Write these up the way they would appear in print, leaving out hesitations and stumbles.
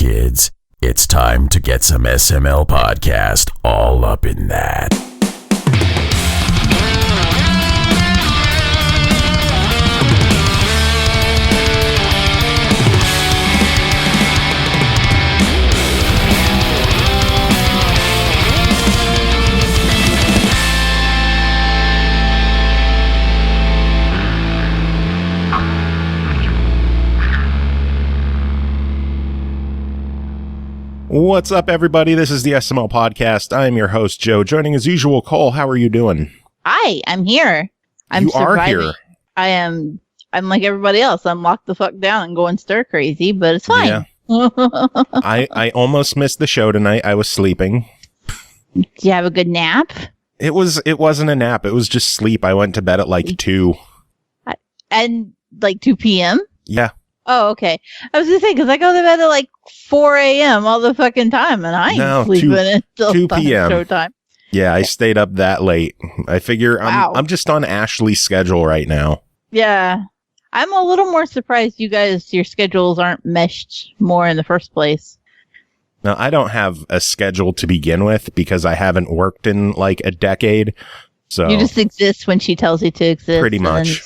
kids. It's time to get some SML podcast all up in that. What's up, everybody? This is the SML podcast. I am your host, Joe. Joining as usual, Cole. How are you doing? Hi, I'm here. I'm surviving. Here. I'm like everybody else. I'm locked the fuck down and going stir crazy, but it's fine. Yeah. I almost missed the show tonight. I was sleeping. Did you have a good nap? It wasn't a nap. It was just sleep. I went to bed at like 2. And like 2 p.m.? Yeah. Oh, okay. I was going to say, because I go to bed at like 4 a.m. all the fucking time, and I ain't sleeping until 2 p.m. showtime. Yeah, I stayed up that late. I figure I'm just on Ashley's schedule right now. Yeah. I'm a little more surprised you guys, your schedules aren't meshed more in the first place. Now, I don't have a schedule to begin with because I haven't worked in like a decade. So you just exist when she tells you to exist. Pretty much.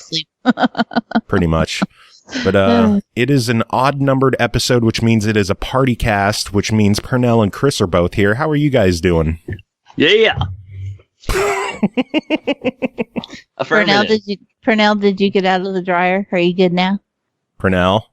Pretty much. But it is an odd-numbered episode, which means it is a party cast, which means Pernell and Chris are both here. How are you guys doing? Yeah. Pernell, did you get out of the dryer? Are you good now? Pernell?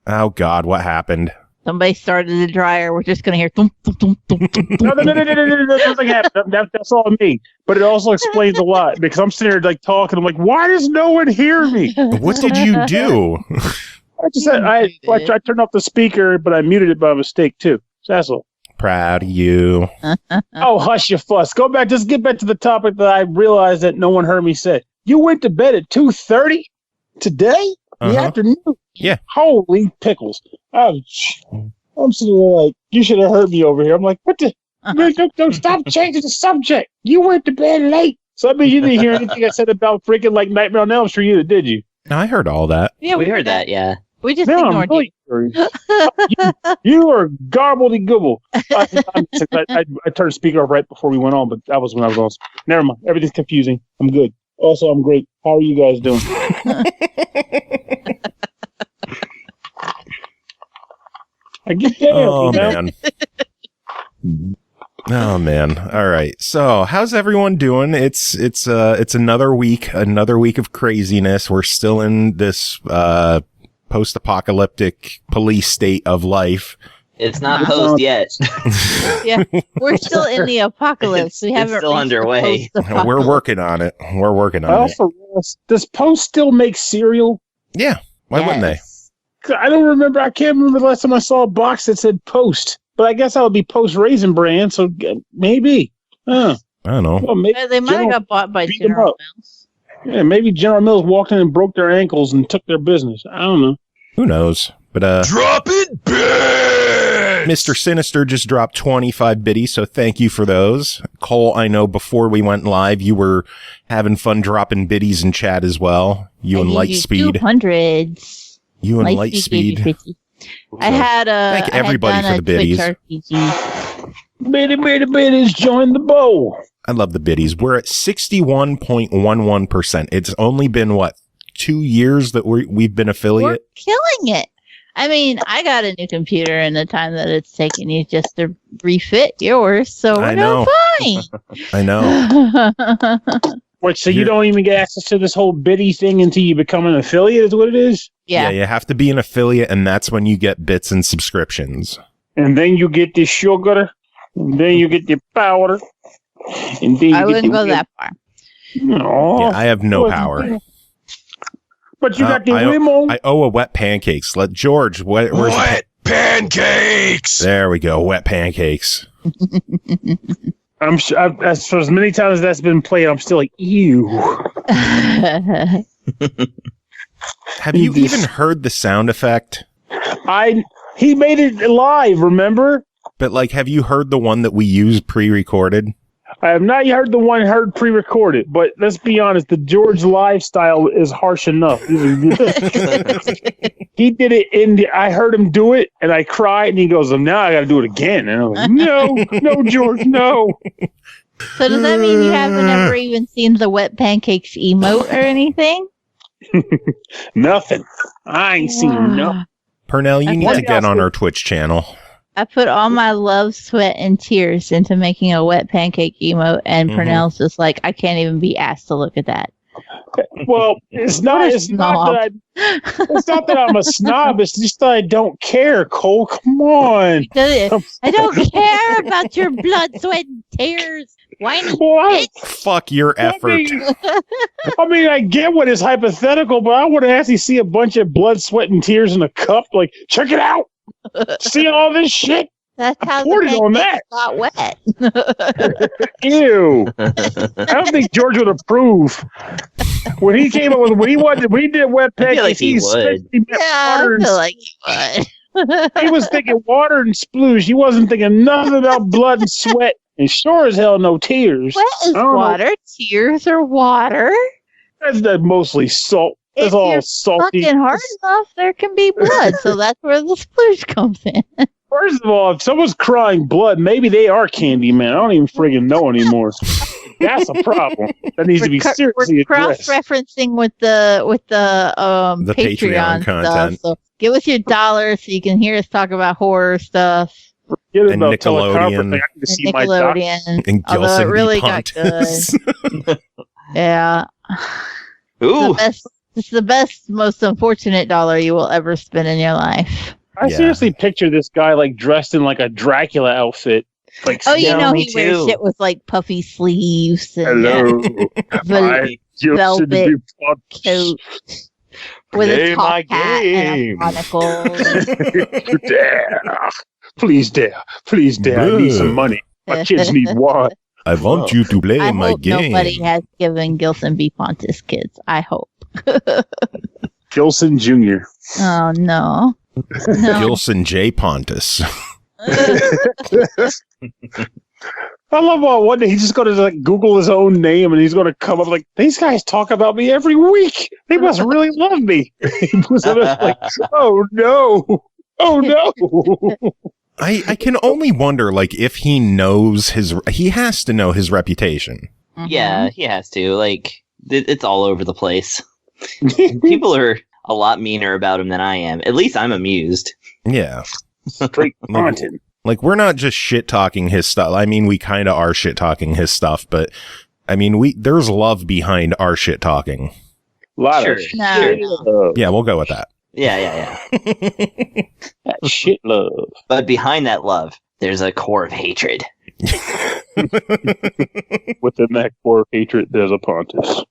Oh, God, what happened? Somebody started the dryer. We're just going to hear thump, thump, thump, thump, thump. No, nothing happened. That's all me. But it also explains a lot because I'm sitting here like talking. I'm like, why does no one hear me? What did you do? I turned off the speaker, but I muted it by mistake too. So that's all. Proud of you. Oh, hush your fuss. Just get back to the topic that I realized that no one heard me say. You went to bed at 2:30 today? The afternoon? Yeah. Holy pickles. I'm sitting there like, you should have heard me over here. I'm like, what the? Don't stop changing the subject. You went to bed late. So I mean, you didn't hear anything I said about freaking like Nightmare on Elm Street either, did you? No, I heard all that. Yeah, we heard that, yeah. We just ignored you. You are gobbledy-gobble. I turned the speaker off right before we went on, but that was when I was on. Never mind. Everything's confusing. I'm good. Also, I'm great. How are you guys doing? I get that. Oh, man. Oh, man. All right. So, how's everyone doing? It's another week of craziness. We're still in this post-apocalyptic police state of life. It's not post yet. Yeah, we're still in the apocalypse. It's still underway. We're working on it. Does Post still make cereal? Yeah. Why wouldn't they? I don't remember. I can't remember the last time I saw a box that said Post. But I guess that would be Post Raisin Bran, so maybe. I don't know. Well, maybe they might have got bought by General Mills. Yeah, maybe General Mills walked in and broke their ankles and took their business. I don't know. Who knows? But drop it, bitch! Mr. Sinister just dropped 25 biddies, so thank you for those. Cole, I know before we went live, you were having fun dropping biddies in chat as well. You and Lightspeed. 200s. You and Lightspeed. I had thank everybody for the biddies. Biddies, join the bowl. I love the biddies. We're at 61.11%. It's only been 2 years that we've been affiliate. We're killing it. I mean, I got a new computer in the time that it's taken you just to refit yours, so we're doing fine. I know. Wait, so you don't even get access to this whole biddy thing until you become an affiliate, is what it is? Yeah, you have to be an affiliate, and that's when you get bits and subscriptions. And then you get the sugar, and then you get the powder, and then I wouldn't go that far. No, yeah, I have no power. But you got the limo. I owe a wet pancakes. Let George. Where's wet pancakes? There we go. Wet pancakes. I'm sure. As many times as that's been played, I'm still like, ew. Have you even heard the sound effect? He made it live. Remember? But have you heard the one that we use pre-recorded? I have not heard the one heard pre-recorded, but let's be honest, the George lifestyle is harsh enough. He did it I heard him do it, and I cried, and he goes, now I got to do it again. And I'm like, no, George, no. So does that mean you haven't ever even seen the wet pancakes emote or anything? Nothing. I ain't seen nothing. Pernell, you need to get on our Twitch channel. I put all my love, sweat, and tears into making a wet pancake emote, and Pernell's just like, I can't even be asked to look at that. Well, it's not that I'm a snob. It's just that I don't care, Cole. Come on. I don't care about your blood, sweat, and tears. Whiny fuck your effort. I mean, I get what is hypothetical, but I want to actually see a bunch of blood, sweat, and tears in a cup. Like, check it out. See all this shit? That's how poured it on that. Got wet. Ew. I don't think George would approve. When he came up with when he did wet pancakes, like he would. I feel like he would. He was thinking water and splooge. He wasn't thinking nothing about blood and sweat, and sure as hell no tears. What is water? Tears or water? That's mostly salt. It's if all you're salty. Fucking hard enough, there can be blood, so that's where the splooge comes in. First of all, if someone's crying blood, maybe they are Candyman. I don't even friggin' know anymore. That's a problem. That needs to be seriously addressed. We're cross-referencing with the Patreon content. Stuff. So give us your $1 so you can hear us talk about horror stuff. Forget and about Nickelodeon. And Gilson it really got Pontus. good. Yeah. Ooh. It's the best, most unfortunate $1 you will ever spend in your life. I seriously picture this guy like dressed in like a Dracula outfit. Like, he wears shit with like puffy sleeves and velvet coat with a top hat and a monocle. Please dare. I need some money. My kids need water. I want you to play my hope game. Nobody has given Gilson B. Pontus kids. I hope. Gilson Jr. Oh, no. Gilson J. Pontus. I love how one day he's just going to like Google his own name and he's going to come up like, these guys talk about me every week. They must really love me. He was like, oh no. I can only wonder, like, if he knows he has to know his reputation. Yeah, he has to. Like, it's all over the place. People are a lot meaner about him than I am. At least I'm amused. Yeah. Straight content. Like, we're not just shit-talking his stuff. I mean, we kind of are shit-talking his stuff, but, I mean, there's love behind our shit-talking. A lot of shit love. Yeah, we'll go with that. Yeah. That shit love. But behind that love, there's a core of hatred. Within that core of hatred, there's a Pontus.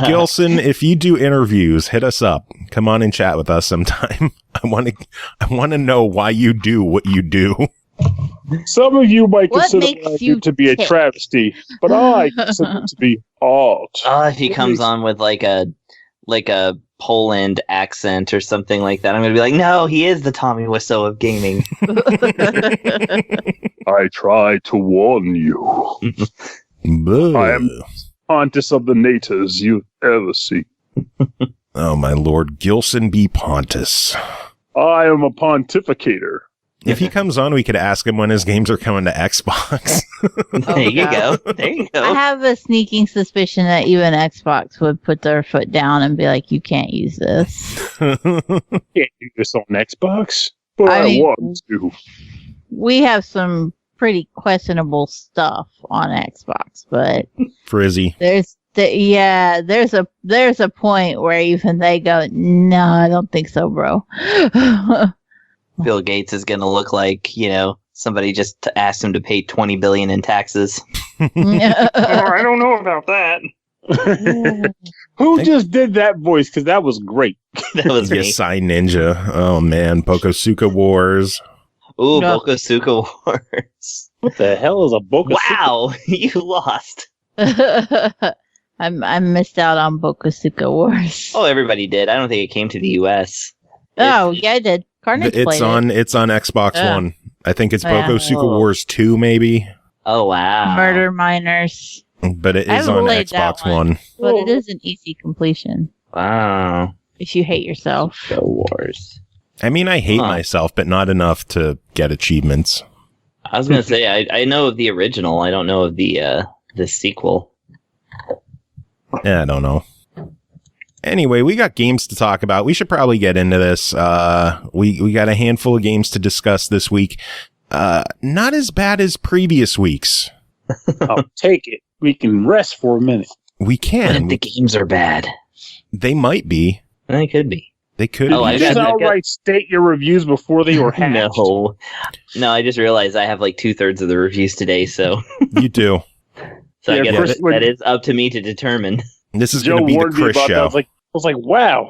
Gilson, if you do interviews, hit us up. Come on and chat with us sometime. I want to know why you do what you do. Some of you might consider it to be a travesty, but I consider it to be art. If he comes on with like a Poland accent or something like that, I'm going to be like, no, he is the Tommy Wiseau of gaming. I try to warn you. I am Pontus of the natives you've ever seen. Oh, my lord. Gilson B. Pontus. I am a pontificator. If he comes on, we could ask him when his games are coming to Xbox. There you go. I have a sneaking suspicion that even Xbox would put their foot down and be like, you can't use this. Can't do this on Xbox? But I want to. We have some pretty questionable stuff on Xbox, but Frizzy. There's a point where even they go, no, I don't think so, bro. Bill Gates is going to look like, somebody just asked him to pay $20 billion in taxes. I don't know about that. Who just did that voice? Because that was great. That was me. Yasai Ninja. Oh man, Bokosuka Wars. Ooh, no. Bokosuka Wars. What the hell is a Bokosuka? Wow, you lost. I missed out on Bokosuka Wars. Oh, everybody did. I don't think it came to the US. Oh, yeah, I did. Carnage it's on Xbox One. I think it's Bokosuka Wars 2, maybe. Oh, wow. Murder Miners. But it is on Xbox One. But it is an easy completion. Wow. If you hate yourself. Go Wars. I mean, I hate myself, but not enough to get achievements. I was going to say, I know of the original. I don't know of the sequel. Yeah, I don't know. Anyway, we got games to talk about. We should probably get into this. We got a handful of games to discuss this week. Not as bad as previous weeks. I'll take it. We can rest for a minute. We can. What if the games are bad? They might be. They could be. They could. Did you just outright state your reviews before they were hatched? No, I just realized I have like 2/3 of the reviews today, so. You do. So yeah, I guess that is up to me to determine. This is going to be the Chris show. I was like, wow,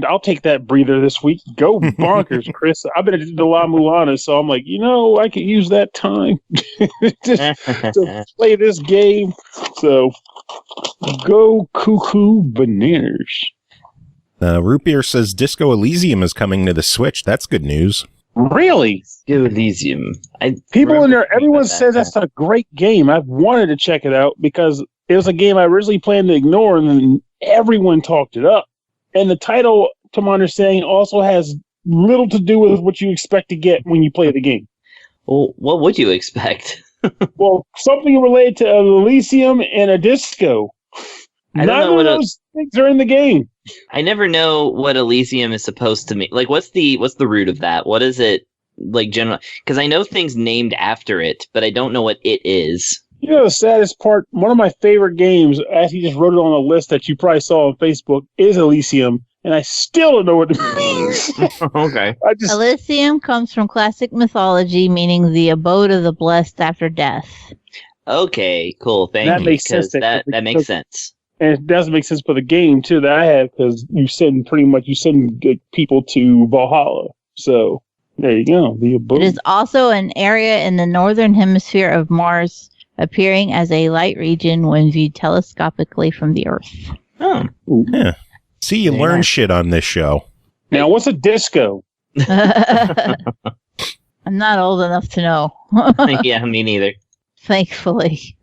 I'll take that breather this week. Go bonkers, Chris. I've been at the La Mulana, so I'm like, I could use that time to play this game. So go cuckoo bananas. Root Beer says Disco Elysium is coming to the Switch. That's good news. Really? Disco Elysium. People in there, everyone says that's a great game. I've wanted to check it out because it was a game I originally planned to ignore, and then everyone talked it up. And the title, to my understanding, also has little to do with what you expect to get when you play the game. Well, what would you expect? Well, something related to Elysium and a disco. I don't know what those things are in the game. I never know what Elysium is supposed to mean. Like, what's the root of that? What is it, like, general? Because I know things named after it, but I don't know what it is. The saddest part, one of my favorite games, as he just wrote it on a list that you probably saw on Facebook, is Elysium, and I still don't know what it means. Okay. Elysium comes from classic mythology, meaning the abode of the blessed after death. Okay, cool. Thank you. Makes sense. That makes sense. And it does make sense for the game, too, that I have, because you send people to Valhalla. So, there you go. The abode. It is also an area in the northern hemisphere of Mars, appearing as a light region when viewed telescopically from the Earth. Oh. Yeah. See, you learn shit on this show. Now, what's a disco? I'm not old enough to know. Yeah, me neither. Thankfully.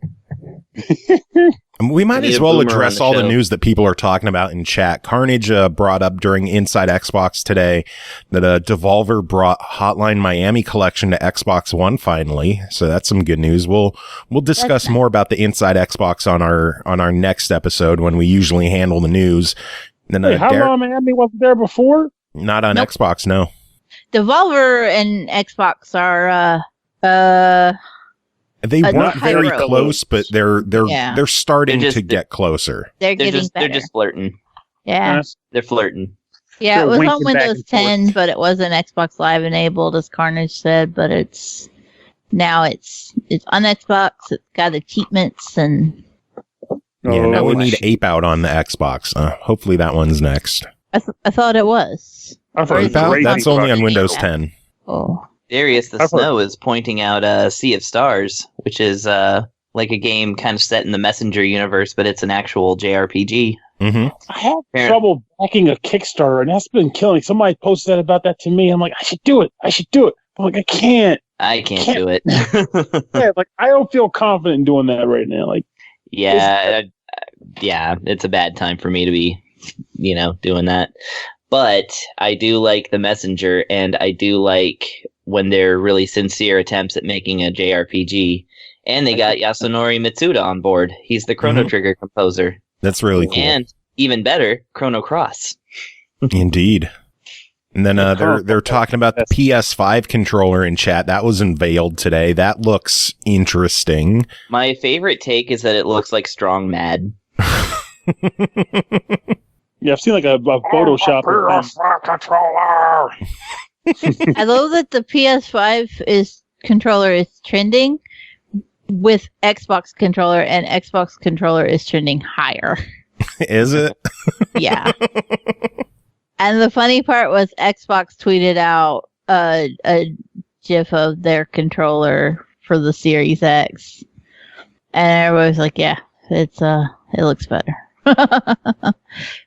We might as well address all the news that people are talking about in chat. Carnage brought up during Inside Xbox today that Devolver brought Hotline Miami collection to Xbox One finally. So that's some good news. We'll discuss more about the Inside Xbox on our next episode when we usually handle the news. Then Hotline Miami wasn't there before? Not on Xbox, no. Devolver and Xbox are they weren't very close, but they're starting to get closer. They're getting better. They're just flirting. Yeah. They're flirting. Yeah, it was on Windows 10, but it wasn't Xbox Live enabled, as Carnage said, but it's on Xbox, it's got achievements and... Yeah, now we need Ape Out on the Xbox. Hopefully that one's next. I thought it was. Ape Out? That's only on Windows 10. Oh. Darius the Snow is pointing out Sea of Stars, which is like a game kind of set in the Messenger universe, but it's an actual JRPG. Mm-hmm. I have trouble backing a Kickstarter, and that's been killing. Somebody posted about that to me. I'm like, I should do it. I'm like, I can't do it. Yeah, like I don't feel confident in doing that right now. Like, yeah, it's a bad time for me to be, doing that. But I do like the Messenger, and I do like when they're really sincere attempts at making a JRPG. And they got Yasunori Mitsuda on board. He's the Chrono Trigger composer. That's really cool. And even better, Chrono Cross. Indeed. And then they're talking about the PS5 controller in chat. That was unveiled today. That looks interesting. My favorite take is that it looks like Strong Mad. Yeah, I've seen like a Photoshop. Controller. I love that the PS5 controller is trending with Xbox controller, and Xbox controller is trending higher. Is it? Yeah. And the funny part was Xbox tweeted out a GIF of their controller for the Series X, and everybody was like, "Yeah, it looks better."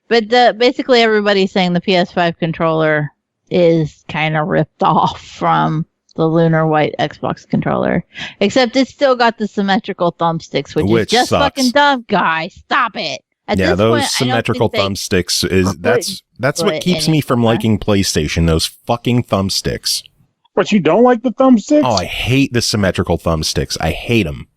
But basically, everybody's saying the PS5 controller is kind of ripped off from the lunar white Xbox controller. Except it's still got the symmetrical thumbsticks, which is just sucks. fucking dumb, guys. Stop it. At Yeah, this those point, symmetrical thumbsticks is that's what keeps me from liking PlayStation. Those fucking thumbsticks. But you don't like the thumbsticks? Oh, I hate the symmetrical thumbsticks. I hate them.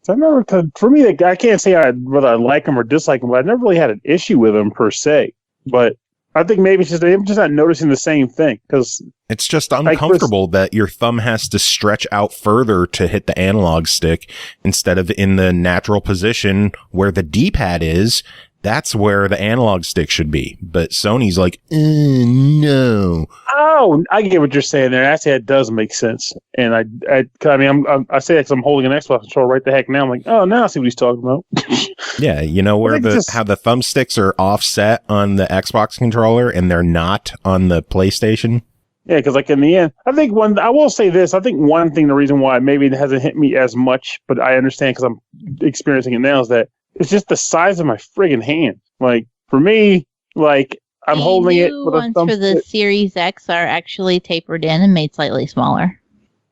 For me, I can't say whether I like them or dislike them, but I never really had an issue with them per se. But I think maybe it's just I'm just not noticing the same thing because it's just uncomfortable that your thumb has to stretch out further to hit the analog stick instead of in the natural position where the D-pad is. That's where the analog stick should be. But Sony's like, no. Oh, I get what you're saying there. Actually, that does make sense. And I say that because I'm holding an Xbox controller right the heck now. I'm like, oh, now I see what he's talking about. Yeah, you know where how the thumbsticks are offset on the Xbox controller and they're not on the PlayStation? Yeah, because like in the end, I will say this. I think one thing, the reason why maybe it hasn't hit me as much, but I understand because I'm experiencing it now, is that it's just the size of my friggin' hand. Like, for me, like, I'm holding it with a thumbstick. Ones for the Series X are actually tapered in and made slightly smaller.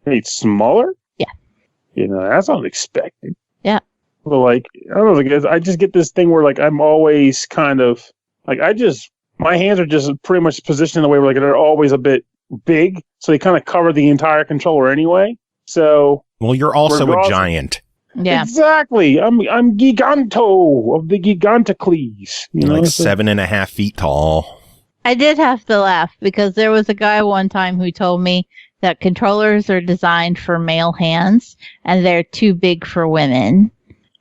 Made smaller? Yeah. You know, that's unexpected. Yeah. But, like, I don't know, like, I just get this thing where, like, I'm always kind of, like, my hands are just pretty much positioned in a way where, like, they're always a bit big, so they kind of cover the entire controller anyway. So. Well, you're also a giant. Yeah, exactly. I'm Giganto of the Gigantocles. You know, like 7.5 feet tall. I did have to laugh because there was a guy one time who told me that controllers are designed for male hands and they're too big for women,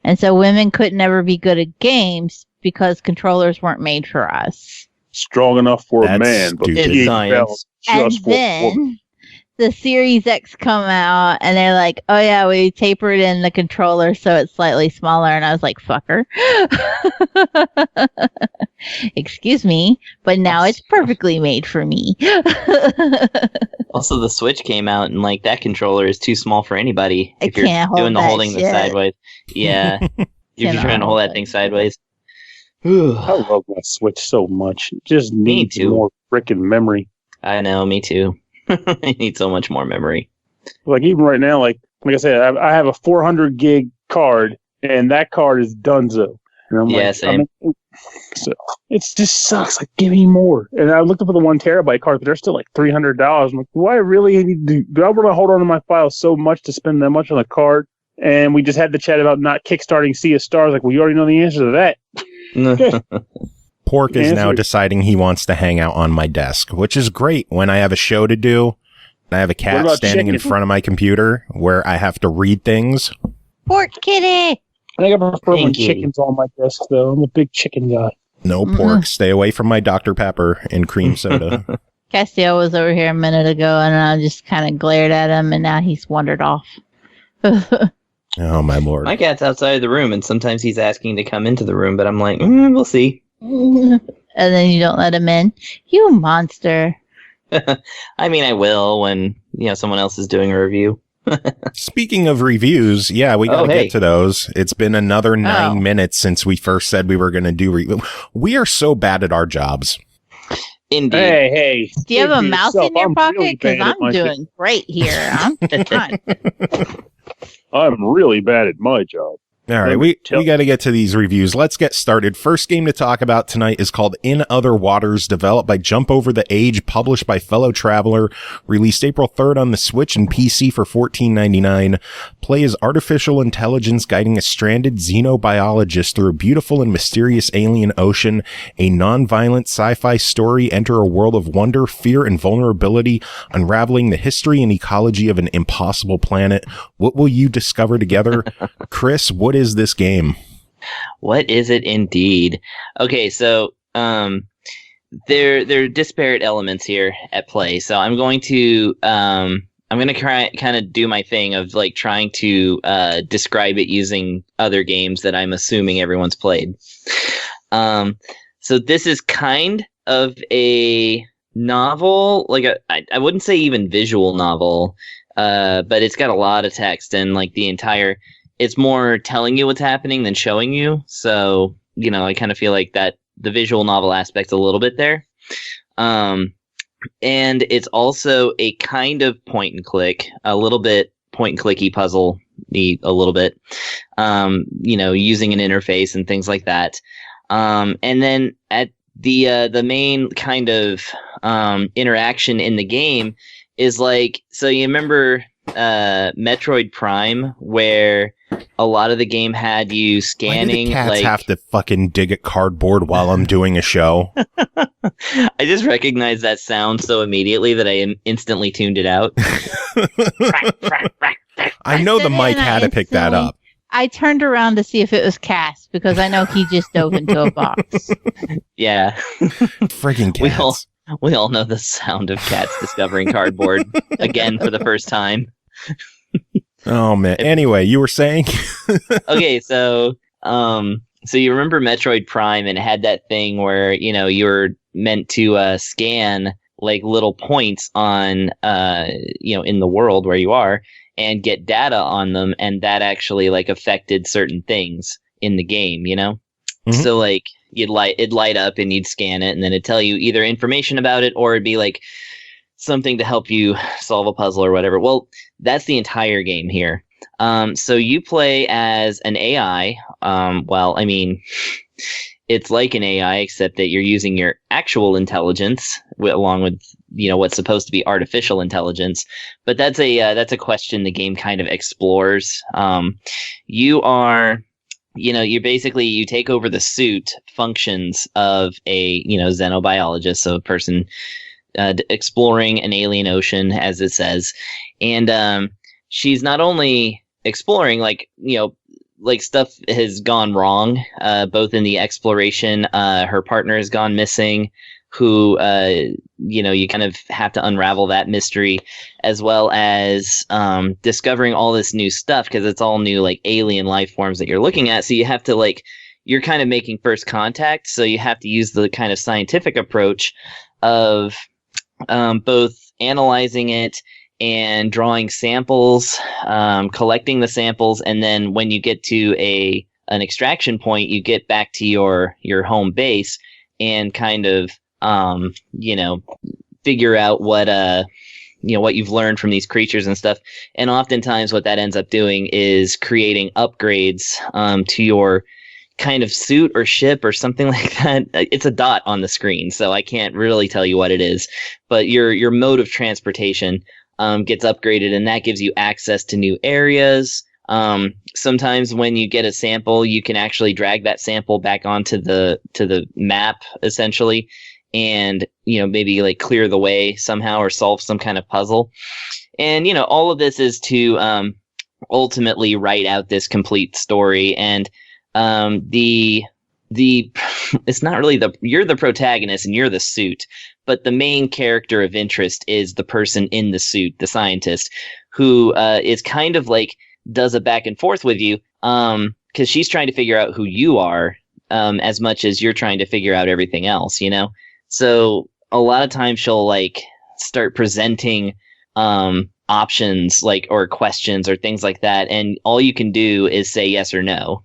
and so women could never be good at games because controllers weren't made for us. Strong enough for a man, but it's science. And then the Series X come out, and they're like, oh yeah, we tapered in the controller so it's slightly smaller. And I was like, fucker. Excuse me, but now it's perfectly made for me. Also, the Switch came out, and like that controller is too small for anybody. If you're doing the holding the sideways. Yeah. If you're trying to hold that thing sideways. I love my Switch so much. It just needs more freaking memory. I know, me too. I need so much more memory. Like even right now, like I said, I have a 400 gig card, and that card is donezo. And I'm like, same. So it just sucks. Like, give me more. And I looked up for the 1 terabyte card, but they're still like $300. I'm like, do I really need to? Do I want to hold on to my files so much to spend that much on a card? And we just had the chat about not kickstarting Sea of Stars. Like, well, you already know the answer to that. Pork is now deciding he wants to hang out on my desk, which is great when I have a show to do. And I have a cat standing in front of my computer where I have to read things. Pork kitty! I think I prefer when chicken's on my desk, though. I'm a big chicken guy. No pork. Stay away from my Dr. Pepper and cream soda. Castiel was over here a minute ago, and I just kind of glared at him, and now he's wandered off. Oh, my lord. My cat's outside of the room, and sometimes he's asking to come into the room, but I'm like, we'll see. And then you don't let him in. You monster. I mean, I will when someone else is doing a review. Speaking of reviews, yeah, we gotta get to those. It's been another 9 minutes since we first said we were going to do we are so bad at our jobs. Indeed. Hey. Do you have a mouse in your pocket? Because I'm doing great here. I'm fine. I'm really bad at my job. All right, we got to get to these reviews. Let's get started. First game to talk about tonight is called In Other Waters, developed by Jump Over the Age, published by Fellow Traveler, released April 3rd on the Switch and PC for $14.99. Play as artificial intelligence guiding a stranded xenobiologist through a beautiful and mysterious alien ocean. A non-violent sci-fi story. Enter a world of wonder, fear, and vulnerability, unraveling the history and ecology of an impossible planet. What will you discover together? Chris, what is this game? What is it indeed? Okay, so there are disparate elements here at play. So I'm going to kind of do my thing of like trying to describe it using other games that I'm assuming everyone's played. So this is kind of a novel, like I wouldn't say even visual novel, but it's got a lot of text and like it's more telling you what's happening than showing you. So, I kind of feel like that the visual novel aspect's a little bit there. And it's also a kind of point and click, a little bit point and clicky puzzle, a little bit, using an interface and things like that. And then at the main kind of interaction in the game is like, so you remember Metroid Prime, where a lot of the game had you scanning. Why do the cats like, have to fucking dig at cardboard while I'm doing a show? I just recognized that sound so immediately that I instantly tuned it out. I know the mic had to pick that up. I turned around to see if it was Cass because I know he just dove into a box. Yeah. Friggin' cats. We all know the sound of cats discovering cardboard again for the first time. Oh man. Anyway, you were saying? Okay, so you remember Metroid Prime, and it had that thing where, you were meant to scan like little points on in the world where you are and get data on them, and that actually like affected certain things in the game, Mm-hmm. So like it'd light up and you'd scan it, and then it'd tell you either information about it or it'd be like something to help you solve a puzzle or whatever. Well, that's the entire game here. So you play as an AI. It's like an AI, except that you're using your actual intelligence along with what's supposed to be artificial intelligence. But that's a question the game kind of explores. You are, you take over the suit functions of a xenobiologist, so a person exploring an alien ocean, as it says, and she's not only exploring like stuff has gone wrong, both in the exploration. Her partner has gone missing, who, you kind of have to unravel that mystery, as well as discovering all this new stuff, because it's all new, like, alien life forms that you're looking at. So you have to, you're kind of making first contact. So you have to use the kind of scientific approach of both analyzing it and drawing samples, collecting the samples, and then when you get to an extraction point, you get back to your home base and kind of figure out what you've learned from these creatures and stuff. And oftentimes, what that ends up doing is creating upgrades to your kind of suit or ship or something like that. It's a dot on the screen, so I can't really tell you what it is, but your mode of transportation gets upgraded, and that gives you access to new areas. Sometimes when you get a sample, you can actually drag that sample back onto the map, essentially, and maybe clear the way somehow or solve some kind of puzzle. And all of this is to ultimately write out this complete story. And it's not really you're the protagonist and you're the suit, but the main character of interest is the person in the suit, the scientist, who is kind of does a back and forth with you, because she's trying to figure out who you are, as much as you're trying to figure out everything else, So a lot of times she'll start presenting options or questions or things like that, and all you can do is say yes or no.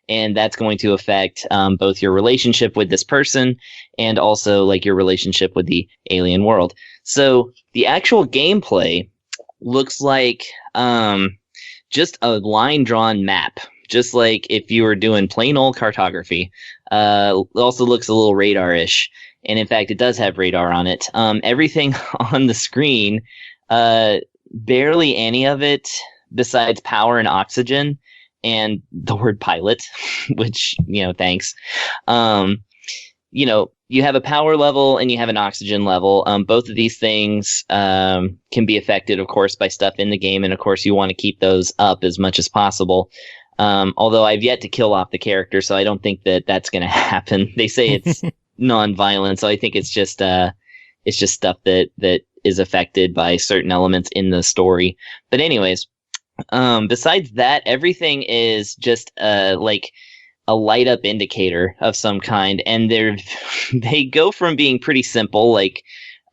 And that's going to affect both your relationship with this person and also your relationship with the alien world. So the actual gameplay looks like just a line drawn map, just like if you were doing plain old cartography. It also looks a little radar-ish. And in fact, it does have radar on it. Everything on the screen, barely any of it besides power and oxygen and the word pilot, which, thanks. You have a power level and you have an oxygen level. Both of these things can be affected, of course, by stuff in the game. And of course, you want to keep those up as much as possible. Although I've yet to kill off the character, so I don't think that that's going to happen. They say it's non-violent, so I think it's just stuff that is affected by certain elements in the story. But anyways, besides that, everything is just a light up indicator of some kind, and they go from being pretty simple,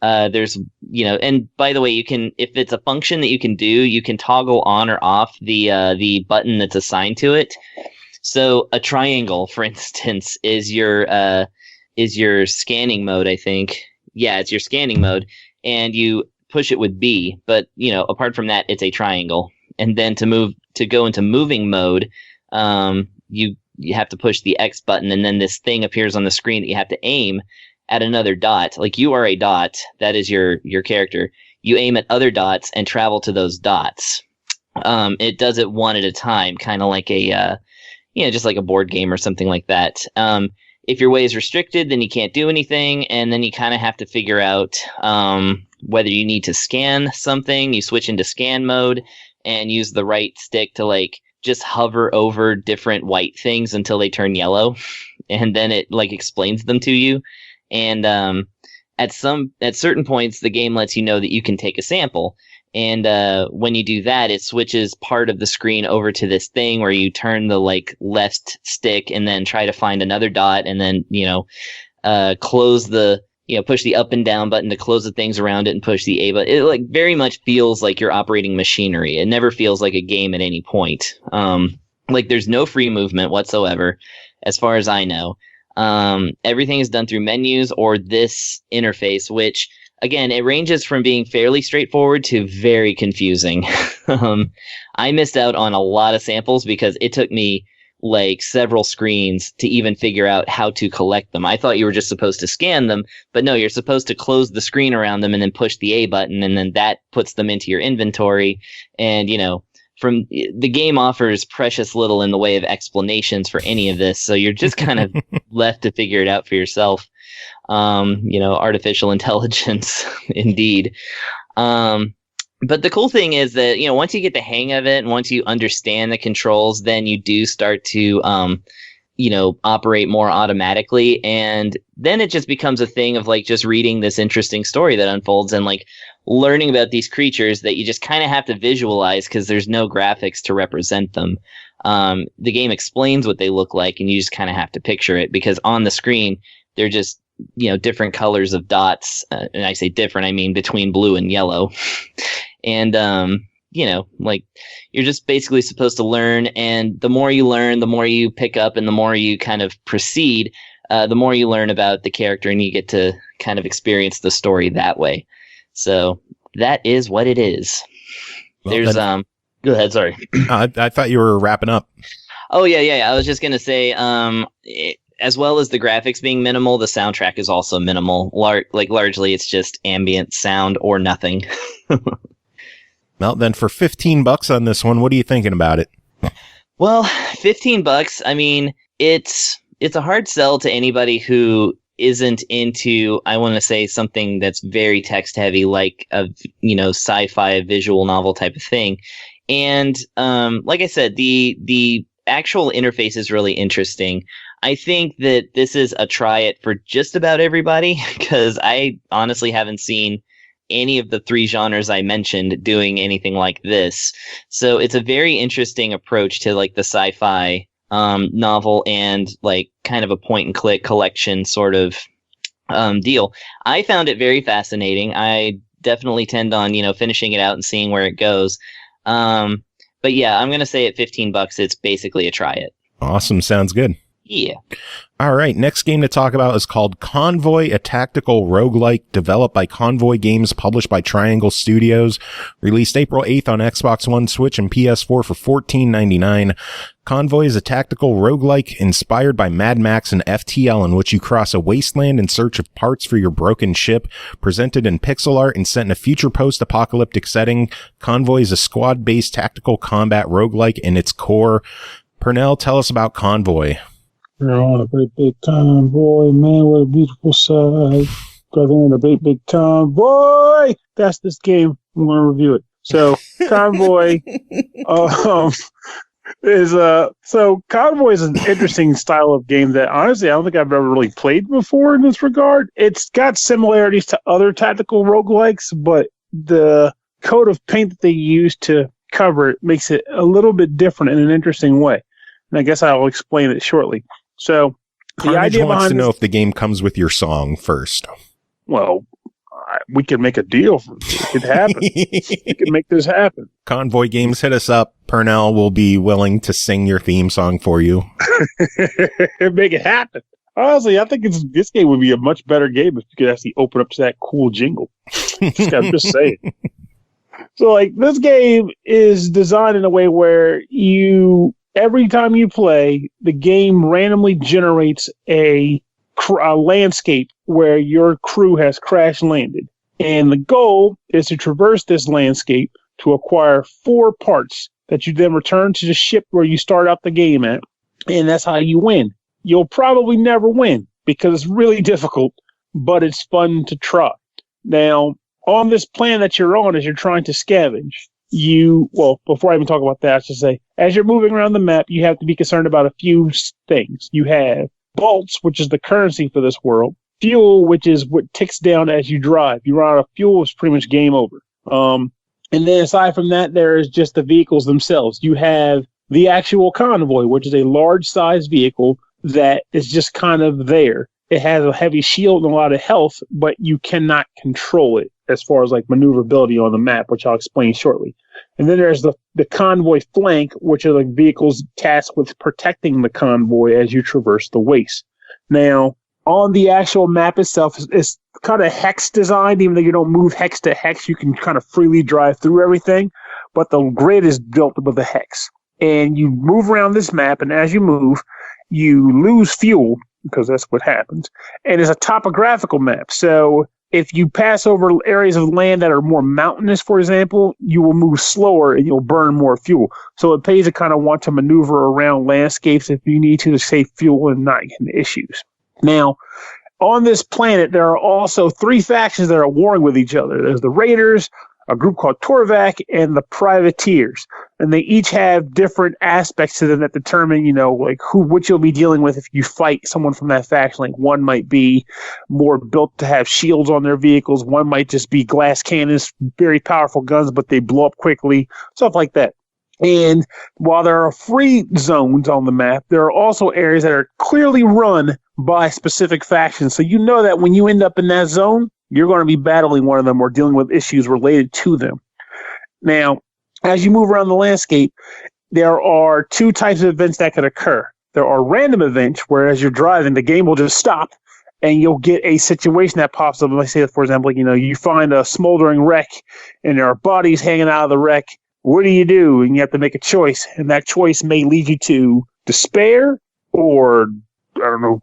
there's and by the way, you can, if it's a function that you can do, you can toggle on or off the button that's assigned to it. So a triangle, for instance, is your scanning mode, I think. it's your scanning mode, and you push it with B. But apart from that, it's a triangle. And then to go into moving mode, you have to push the X button, and then this thing appears on the screen that you have to aim at another dot. Like, you are a dot. That is your character. You aim at other dots and travel to those dots. It does it one at a time, kind of like just like a board game or something like that. If your way is restricted, then you can't do anything, and then you kind of have to figure out whether you need to scan something. You switch into scan mode and use the right stick to just hover over different white things until they turn yellow, and then it explains them to you. And at certain points, the game lets you know that you can take a sample. And when you do that, it switches part of the screen over to this thing where you turn the left stick and then try to find another dot, and then close the push the up and down button to close the things around it, and push the A button. It very much feels like you're operating machinery. It never feels like a game at any point. There's no free movement whatsoever, as far as I know. Everything is done through menus or this interface, which, again, it ranges from being fairly straightforward to very confusing. I missed out on a lot of samples because it took me several screens to even figure out how to collect them. I thought you were just supposed to scan them, but no, you're supposed to close the screen around them and then push the A button, and then that puts them into your inventory. And, from the game offers precious little in the way of explanations for any of this, so you're just kind of left to figure it out for yourself. Artificial intelligence, indeed. But the cool thing is that, once you get the hang of it and once you understand the controls, then you do start to, operate more automatically. And then it just becomes a thing of just reading this interesting story that unfolds and learning about these creatures that you just kind of have to visualize because there's no graphics to represent them. The game explains what they look like, and you just kind of have to picture it because on the screen, they're just, different colors of dots. And I say different, I mean between blue and yellow. And, you're just basically supposed to learn. And the more you learn, the more you pick up, and the more you kind of proceed, the more you learn about the character, and you get to kind of experience the story that way. So that is what it is. Well, there's, go ahead. Sorry. I thought you were wrapping up. Oh, yeah. I was just going to say, as well as the graphics being minimal, the soundtrack is also minimal. Largely, it's just ambient sound or nothing. Well, then for $15 on this one, what are you thinking about it? Well, $15. I mean, it's a hard sell to anybody who isn't into, I want to say, something that's very text heavy, like a sci-fi visual novel type of thing. And like I said, the actual interface is really interesting. I think that this is a try it for just about everybody, because I honestly haven't seen any of the three genres I mentioned doing anything like this. So it's a very interesting approach to the sci-fi novel and kind of a point and click collection sort of deal. I found it very fascinating. I definitely tend on, finishing it out and seeing where it goes. But yeah, I'm going to say at $15, it's basically a try it. Awesome. Sounds good. Yeah. All right. Next game to talk about is called Convoy, a tactical roguelike developed by Convoy Games, published by Triangle Studios, released April 8th on Xbox One, Switch, and PS4 for $14.99. Convoy is a tactical roguelike inspired by Mad Max and FTL, in which you cross a wasteland in search of parts for your broken ship. Presented in pixel art and set in a future post-apocalyptic setting, Convoy is a squad-based tactical combat roguelike in its core. Pernell, tell us about Convoy. We're on a great big convoy, man, what a beautiful sight. Driving in a big convoy. That's this game. I'm going to review it. So, Convoy Convoy is an interesting style of game that honestly I don't think I've ever really played before in this regard. It's got similarities to other tactical roguelikes, but the coat of paint that they use to cover it makes it a little bit different in an interesting way. And I guess I'll explain it shortly. So, the idea wants to know this, if the game comes with your song first. Well, we could make a deal. It could happen. We could make this happen. Convoy Games, hit us up. Pernell will be willing to sing your theme song for you. Make it happen. Honestly, I think this game would be a much better game if you could actually open up to that cool jingle. I'm just saying. So, like, this game is designed in a way where every time you play, the game randomly generates a landscape where your crew has crash landed. And the goal is to traverse this landscape to acquire 4 parts that you then return to the ship where you start out the game at. And that's how you win. You'll probably never win because it's really difficult, but it's fun to try. Now, on this plan that you're on as you're trying to scavenge, before I even talk about that, I should say, as you're moving around the map, you have to be concerned about a few things. You have bolts, which is the currency for this world, fuel, which is what ticks down as you drive. You run out of fuel, it's pretty much game over. And then aside from that, there is just the vehicles themselves. You have the actual convoy, which is a large-sized vehicle that is just kind of there. It has a heavy shield and a lot of health, but you cannot control it as far as like maneuverability on the map, which I'll explain shortly. And then there's the convoy flank, which are like vehicles tasked with protecting the convoy as you traverse the waste. Now, on the actual map itself, it's kind of hex designed. Even though you don't move hex to hex, you can kind of freely drive through everything. But the grid is built with a hex. And you move around this map, and as you move, you lose fuel, because that's what happens. And it's a topographical map. So if you pass over areas of land that are more mountainous, for example, you will move slower and you'll burn more fuel. So it pays to kind of want to maneuver around landscapes if you need to save fuel and not get into issues. Now, on this planet, there are also 3 factions that are warring with each other. There's the Raiders, a group called Torvak, and the Privateers. And they each have different aspects to them that determine, like what you'll be dealing with if you fight someone from that faction. Like one might be more built to have shields on their vehicles. One might just be glass cannons, very powerful guns, but they blow up quickly, stuff like that. And while there are free zones on the map, there are also areas that are clearly run by specific factions. So you know that when you end up in that zone, you're going to be battling one of them or dealing with issues related to them. Now, as you move around the landscape, there are 2 types of events that could occur. There are random events where as you're driving, the game will just stop and you'll get a situation that pops up. Let's say, for example, you find a smoldering wreck and there are bodies hanging out of the wreck. What do you do? And you have to make a choice. And that choice may lead you to despair or, I don't know,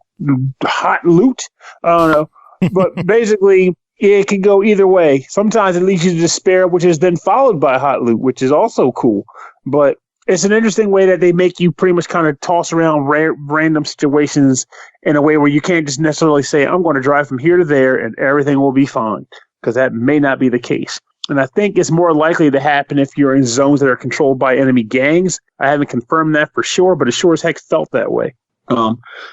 hot loot. I don't know. But basically, it can go either way. Sometimes it leads you to despair, which is then followed by hot loot, which is also cool. But it's an interesting way that they make you pretty much kind of toss around random situations in a way where you can't just necessarily say, I'm going to drive from here to there and everything will be fine, because that may not be the case. And I think it's more likely to happen if you're in zones that are controlled by enemy gangs. I haven't confirmed that for sure, but it sure as heck felt that way.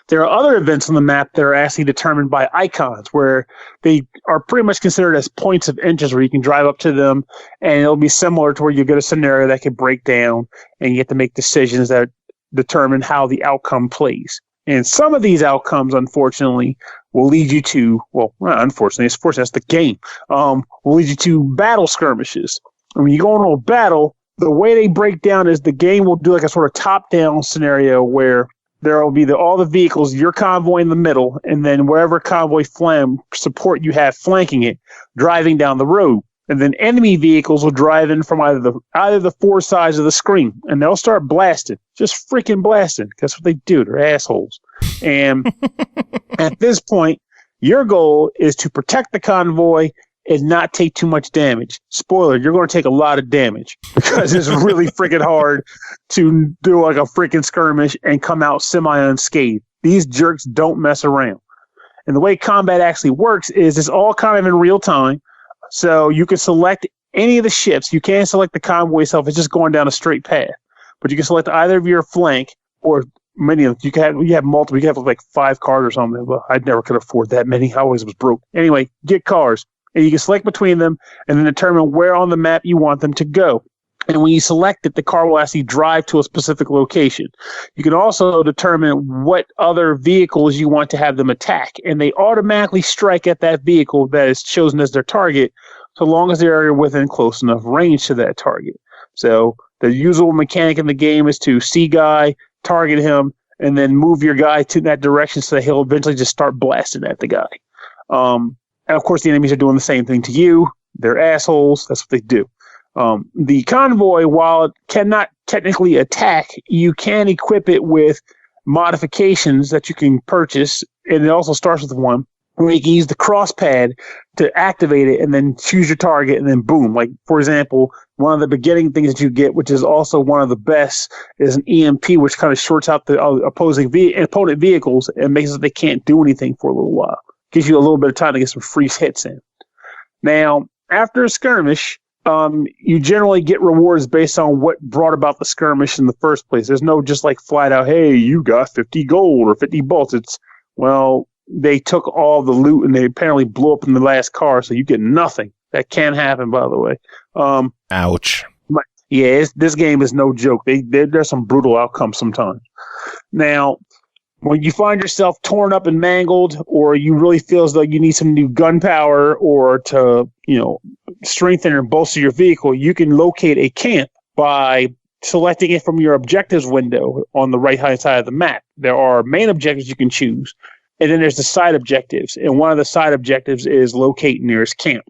There are other events on the map that are actually determined by icons, where they are pretty much considered as points of interest, where you can drive up to them, and it'll be similar to where you get a scenario that could break down, and you get to make decisions that determine how the outcome plays. And some of these outcomes, unfortunately, will lead you to, unfortunately, it's fortunate, that's the game, will lead you to battle skirmishes. And when you go into a battle, the way they break down is the game will do like a sort of top-down scenario where there will be all the vehicles, your convoy in the middle, and then wherever convoy support you have flanking it, driving down the road. And then enemy vehicles will drive in from either the 4 sides of the screen, and they'll start blasting, just freaking blasting. That's what they do. They're assholes. And at this point, your goal is to protect the convoy and not take too much damage. Spoiler, you're going to take a lot of damage because it's really freaking hard to do like a freaking skirmish and come out semi-unscathed. These jerks don't mess around. And the way combat actually works is it's all kind of in real time. So you can select any of the ships. You can't select the convoy itself. It's just going down a straight path. But you can select either of your flank or many of them. You have multiple. You can have like 5 cars or something. But I never could afford that many. I always was broke. Anyway, get cars. And you can select between them and then determine where on the map you want them to go. And when you select it, the car will actually drive to a specific location. You can also determine what other vehicles you want to have them attack. And they automatically strike at that vehicle that is chosen as their target, so long as they're within close enough range to that target. So the usual mechanic in the game is to see guy, target him, and then move your guy to that direction so that he'll eventually just start blasting at the guy. And of course, the enemies are doing the same thing to you. They're assholes. That's what they do. The convoy, while it cannot technically attack, you can equip it with modifications that you can purchase, and it also starts with one where you can use the cross pad to activate it and then choose your target, and then boom. Like, for example, one of the beginning things that you get, which is also one of the best, is an EMP, which kind of shorts out the opponent vehicles and makes it so they can't do anything for a little while. Gives you a little bit of time to get some free hits in. Now, after a skirmish, you generally get rewards based on what brought about the skirmish in the first place. There's no just like flat out, hey, you got 50 gold or 50 bolts. It's, well, they took all the loot and they apparently blew up in the last car, so you get nothing. That can happen, by the way. Ouch. Yeah, this game is no joke. There's some brutal outcomes sometimes. Now, when you find yourself torn up and mangled, or you really feel as though you need some new gunpowder or to, strengthen or bolster your vehicle, you can locate a camp by selecting it from your objectives window on the right-hand side of the map. There are main objectives you can choose, and then there's the side objectives. And one of the side objectives is locate nearest camp.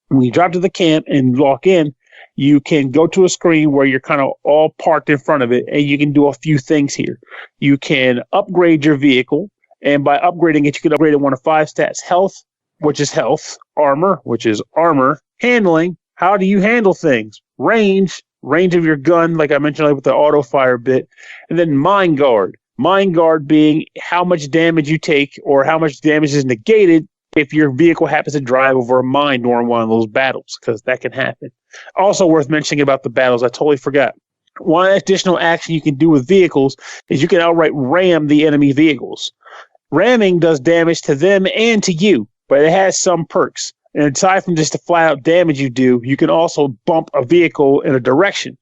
When you drop to the camp and lock in, you can go to a screen where you're kind of all parked in front of it, and you can do a few things here. You can upgrade your vehicle, and by upgrading it, you can upgrade it one of 5 stats. Health, which is health. Armor, which is armor. Handling, how do you handle things? Range of your gun, like I mentioned with the auto fire bit. And then Mind Guard. Mind Guard being how much damage you take or how much damage is negated if your vehicle happens to drive over a mine during one of those battles, because that can happen. Also worth mentioning about the battles, I totally forgot. One additional action you can do with vehicles is you can outright ram the enemy vehicles. Ramming does damage to them and to you, but it has some perks. And aside from just the flat-out damage you do, you can also bump a vehicle in a direction.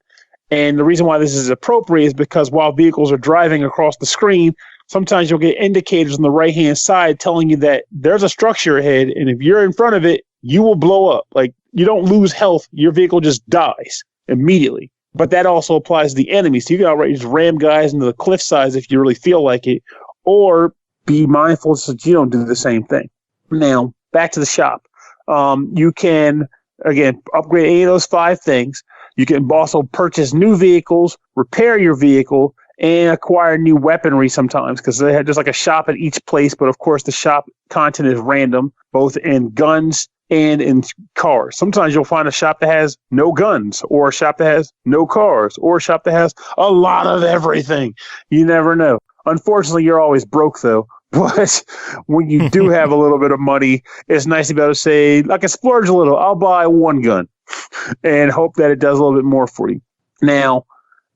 And the reason why this is appropriate is because while vehicles are driving across the screen, sometimes you'll get indicators on the right-hand side telling you that there's a structure ahead, and if you're in front of it, you will blow up. Like, you don't lose health, your vehicle just dies immediately. But that also applies to the enemies. So you can outright just ram guys into the cliff sides if you really feel like it, or be mindful so that you don't do the same thing. Now, back to the shop. You can, again, upgrade any of those 5 things. You can also purchase new vehicles, repair your vehicle, and acquire new weaponry sometimes, because they have just like a shop at each place. But of course, the shop content is random, both in guns and in cars. Sometimes you'll find a shop that has no guns, or a shop that has no cars, or a shop that has a lot of everything. You never know. Unfortunately, you're always broke, though. But when you do have a little bit of money, it's nice to be able to say, I can splurge a little. I'll buy one gun and hope that it does a little bit more for you. Now,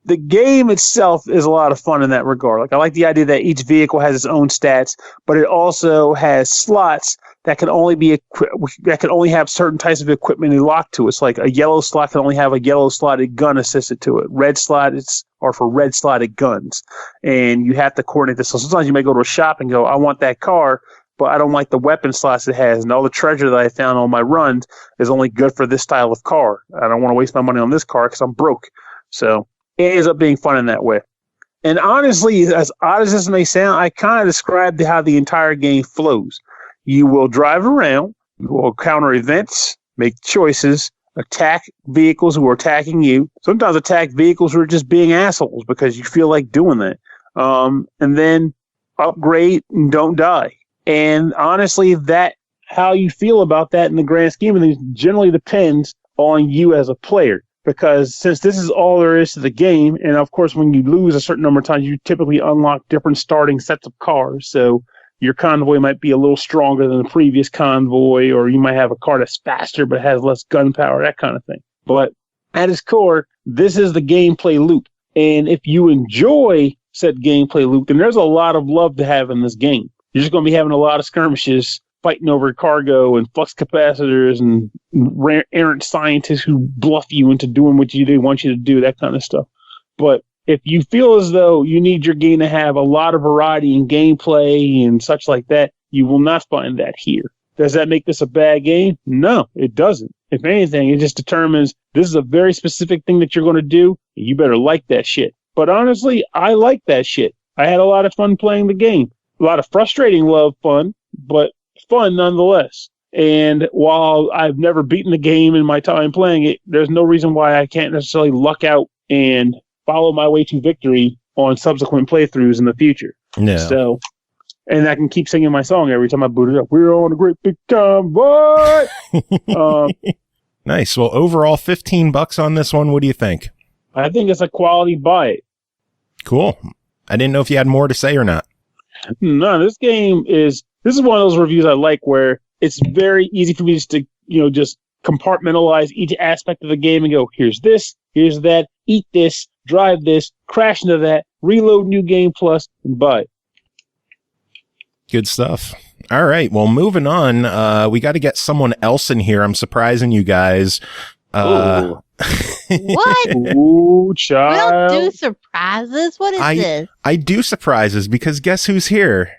the game itself is a lot of fun in that regard. Like, I like the idea that each vehicle has its own stats, but it also has slots that can only be that can only have certain types of equipment locked to it. It's like a yellow slot can only have a yellow slotted gun assisted to it. Red slots are for red slotted guns, and you have to coordinate this. So sometimes you may go to a shop and go, I want that car, but I don't like the weapon slots it has, and all the treasure that I found on my runs is only good for this style of car. I don't want to waste my money on this car because I'm broke. So it ends up being fun in that way. And honestly, as odd as this may sound, I kind of described how the entire game flows. You will drive around, you will encounter events, make choices, attack vehicles who are attacking you, sometimes attack vehicles who are just being assholes because you feel like doing that, and then upgrade and don't die. And honestly, that how you feel about that in the grand scheme of things generally depends on you as a player. Because since this is all there is to the game, and of course when you lose a certain number of times, you typically unlock different starting sets of cars. So your convoy might be a little stronger than the previous convoy, or you might have a car that's faster but has less gunpowder, that kind of thing. But at its core, this is the gameplay loop. And if you enjoy said gameplay loop, then there's a lot of love to have in this game. You're just going to be having a lot of skirmishes, fighting over cargo and flux capacitors and errant scientists who bluff you into doing what they want you to do, that kind of stuff. But if you feel as though you need your game to have a lot of variety in gameplay and such like that, you will not find that here. Does that make this a bad game? No, it doesn't. If anything, it just determines this is a very specific thing that you're going to do, and you better like that shit. But honestly, I like that shit. I had a lot of fun playing the game. A lot of frustrating fun, but fun nonetheless. And while I've never beaten the game in my time playing it, there's no reason why I can't necessarily luck out and follow my way to victory on subsequent playthroughs in the future. Yeah. So, and I can keep singing my song every time I boot it up. We're on a great big convoy. Nice. Well, overall, $15 on this one. What do you think? I think it's a quality buy. Cool. I didn't know if you had more to say or not. No, this is one of those reviews I like where it's very easy for me just to, just compartmentalize each aspect of the game and go, here's this, here's that, eat this, drive this, crash into that, reload new game plus, and buy it. Good stuff. All right. Well, moving on. We got to get someone else in here. I'm surprising you guys. What? Ooh, child. We don't do surprises. What is this? I do surprises because guess who's here?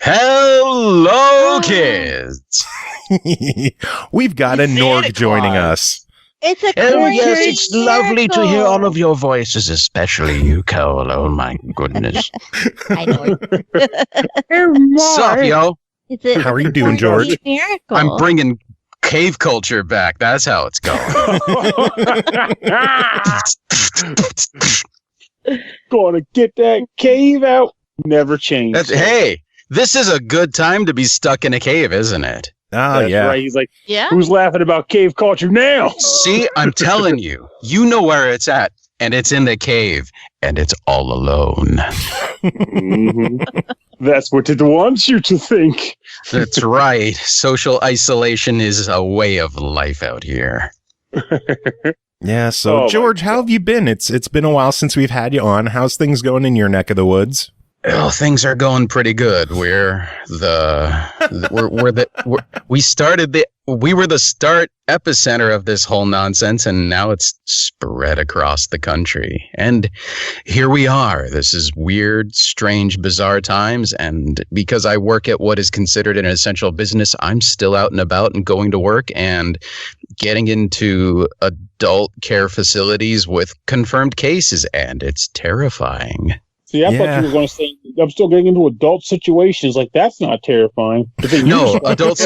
Hello, kids. We've got a Norg joining us. It's a Oh, yes, it's lovely to hear all miracle. of your voices, especially you, Cole. Oh, my goodness. I know. Sup, yo? It's a, How are you doing, George? Miracle. I'm bringing cave culture back. That's how it's going. Gonna get that cave out. Never change. Hey, this is a good time to be stuck in a cave, isn't it? Oh, That's yeah. right. He's like, Yeah. who's laughing about cave culture now? See, I'm telling you, you know where it's at, and it's in the cave, and it's all alone. Mhm. That's what it wants you to think. That's right. Social isolation is a way of life out here. Yeah. So, Oh, my George, how have you been? It's been a while since we've had you on. How's things going in your neck of the woods? Oh, things are going pretty good. We were the start epicenter of this whole nonsense, and now it's spread across the country. And here we are. This is weird, strange, bizarre times. And because I work at what is considered an essential business, I'm still out and about and going to work and getting into adult care facilities with confirmed cases, and it's terrifying. See, I thought Yeah. you were going to say, I'm still getting into adult situations. Like, that's not terrifying. But then No, you- adult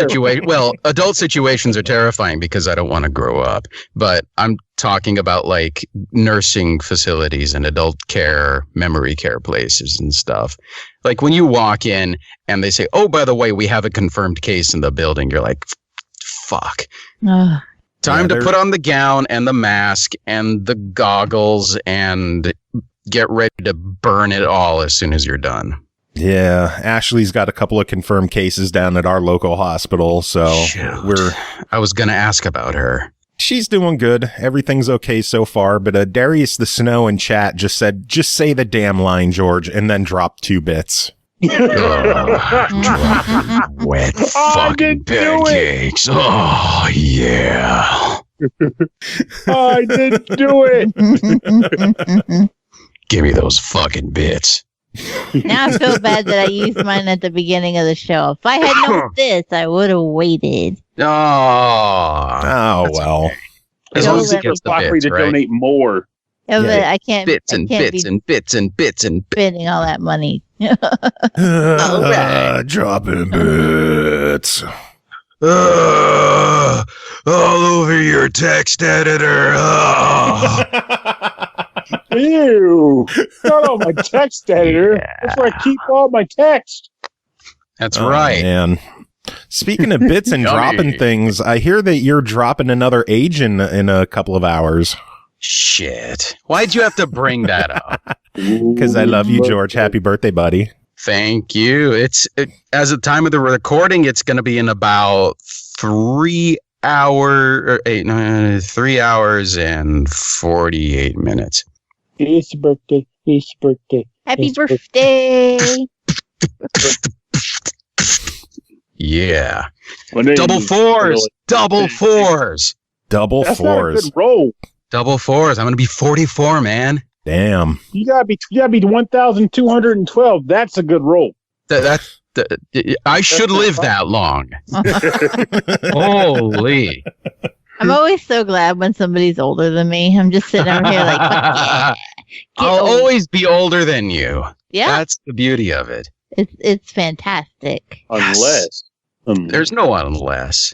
situations are terrifying because I don't want to grow up. But I'm talking about like nursing facilities and adult care, memory care places and stuff. Like when you walk in and they say, "Oh, by the way, we have a confirmed case in the building," you're like, "Fuck." Ugh. Time Yeah, to they're- put on the gown and the mask and the goggles and get ready to burn it all as soon as you're done. Yeah. Ashley's got a couple of confirmed cases down at our local hospital. So Shoot. I was going to ask about her. she's doing good. Everything's okay so far. But Darius the Snow in chat just said, just say the damn line, George, and then drop 2 bits. Wet I fucking didn't do it. pancakes. Oh, yeah. I didn't do it. Give me those fucking bits. Now I feel bad that I used mine at the beginning of the show. If I had known this, I would have waited. Oh, Oh, That's well. okay. As Don't long as let he gets the Broccoli bits, to right? donate more. Yeah, but Yeah. I can't. Bits I and can't bits be and bits and bits and bits. spending all that money. Dropping bits. All over your text editor. Ew. Not on my text editor. That's where I keep all my text. That's Oh, right. Man. Speaking of bits and Yummy. dropping things, I hear that you're dropping another age in a couple of hours. Shit. Why'd you have to bring that up? Because I love you, George. Happy birthday, buddy. Thank you. As of the time of the recording, it's going to be in about 3 hours and 48 minutes. It's your birthday. It's your birthday. Happy It's birthday. birthday! Yeah. My name Double is- fours. Double fours. Double That's not a fours. good roll. Double fours. I'm going to be 44, man. Damn. You gotta be 1,212. That's a good roll. I should live that long. Holy. I'm always so glad when somebody's older than me. I'm just sitting over here like, fuck yeah. I'll always be older than you. Yeah. That's the beauty of it. It's fantastic. Unless. There's no unless.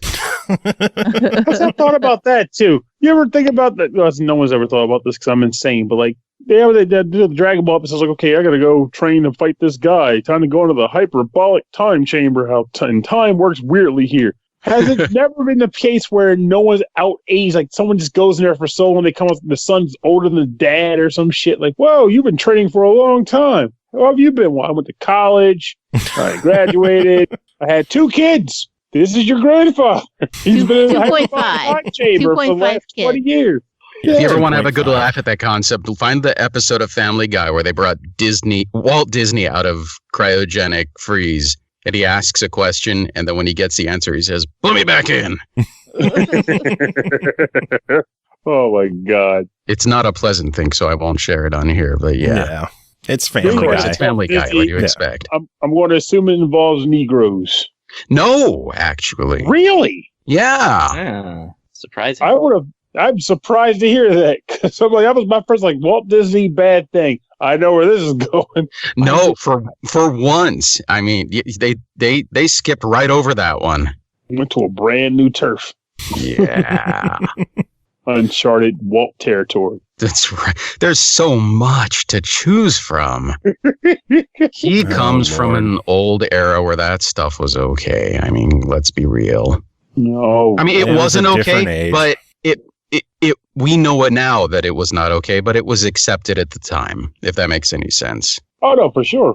I thought about that too. You ever think about that? Well, no one's ever thought about this because I'm insane. But like, they did the Dragon Ball episodes. Like, okay, I gotta go train to fight this guy. Time to go into the hyperbolic time chamber. How time works weirdly here. Has it never been the case where no one's out age? Like someone just goes in there for so long, they come up, the son's older than the dad or some shit. Like, whoa, you've been training for a long time. How have you been? Well, I went to college. I graduated. I had 2 kids. This is your grandfather. He's been in the hyperbolic chamber for the last 20 years. If you ever want to have a good laugh at that concept, find the episode of Family Guy where they brought Walt Disney out of cryogenic freeze. And he asks a question, and then when he gets the answer, he says, "Put me back in." Oh, my God. It's not a pleasant thing, so I won't share it on here, but yeah. It's Family Guy. It's Family Guy. What do you expect? I'm going to assume it involves Negroes. No, actually. Really? Yeah. Surprising. I'm surprised to hear that. Cause I'm like, that was my first like Walt Disney bad thing. I know where this is going. No, for once. I mean, they skipped right over that one. Went to a brand new turf. Yeah. Uncharted Walt territory. That's right. There's so much to choose from. He comes from an old era where that stuff was okay. I mean, let's be real. No. I mean, it wasn't okay, but we know it now that it was not okay, but it was accepted at the time, if that makes any sense. Oh no, for sure.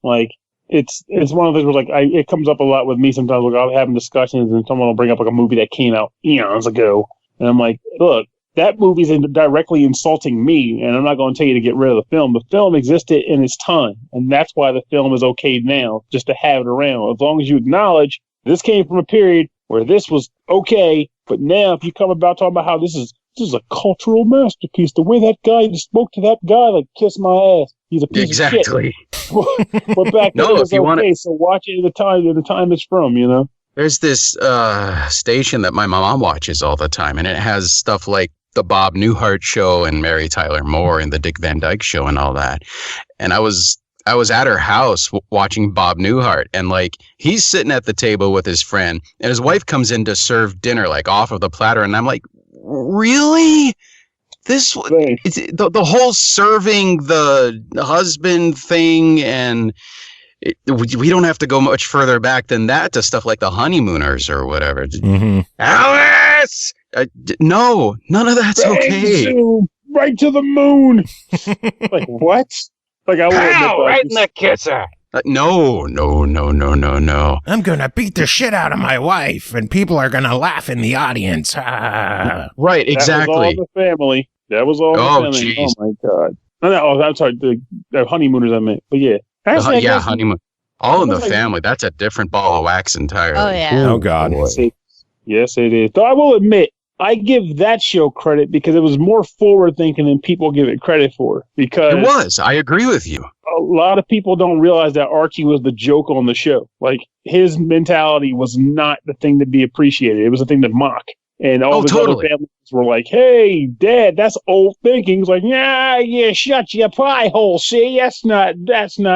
Like it's one of those where like it comes up a lot with me sometimes. Like I'll have discussions and someone will bring up like a movie that came out eons ago, and I'm like, look, that movie's directly insulting me, and I'm not going to tell you to get rid of the film. The film existed in its time, and that's why the film is okay now, just to have it around. As long as you acknowledge this came from a period where this was okay, but now if you come about talking about how this is a cultural masterpiece, the way that guy spoke to that guy, like kiss my ass, he's a piece of shit. But back then it was okay, so watch it at the time it's from, you know. There's this station that my mom watches all the time, and it has stuff like the Bob Newhart Show and Mary Tyler Moore and the Dick Van Dyke Show and all that. And I was at her house watching Bob Newhart, and like he's sitting at the table with his friend, and his wife comes in to serve dinner like off of the platter, and I'm like, really? It's the whole serving the husband thing, and we don't have to go much further back than that to stuff like the Honeymooners or whatever. Mm-hmm. Alice! No, none of that's okay. Right to the moon. Like what? Like I would right in the kisser. No. I'm gonna beat the shit out of my wife, and people are gonna laugh in the audience. Right, exactly. That was all the family. That was all the family. Geez. Oh my God. No, I'm sorry. The Honeymooners I meant, but yeah. Honeymoon. All in the family. That's a different ball of wax entirely. Oh yeah. Oh God. Yes, it is. Though I will admit, I give that show credit because it was more forward thinking than people give it credit for. Because it was. I agree with you. A lot of people don't realize that Archie was the joke on the show. Like his mentality was not the thing to be appreciated. It was the thing to mock. And all the other families were like, "Hey, Dad, that's old thinking." He's like, "Yeah, shut your pie hole. See, that's not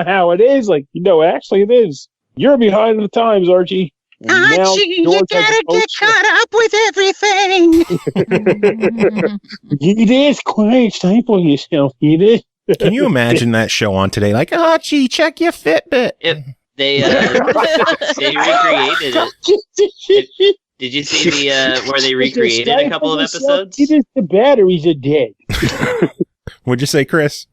how it is." Like, actually, it is. You're behind the times, Archie. Archie, you gotta get caught up with everything. It is quite time for yourself. It is. Can you imagine that show on today? Like, Archie, check your Fitbit. They recreated it. Did you see where they recreated a couple of episodes? It is the batteries are dead. What'd you say, Chris?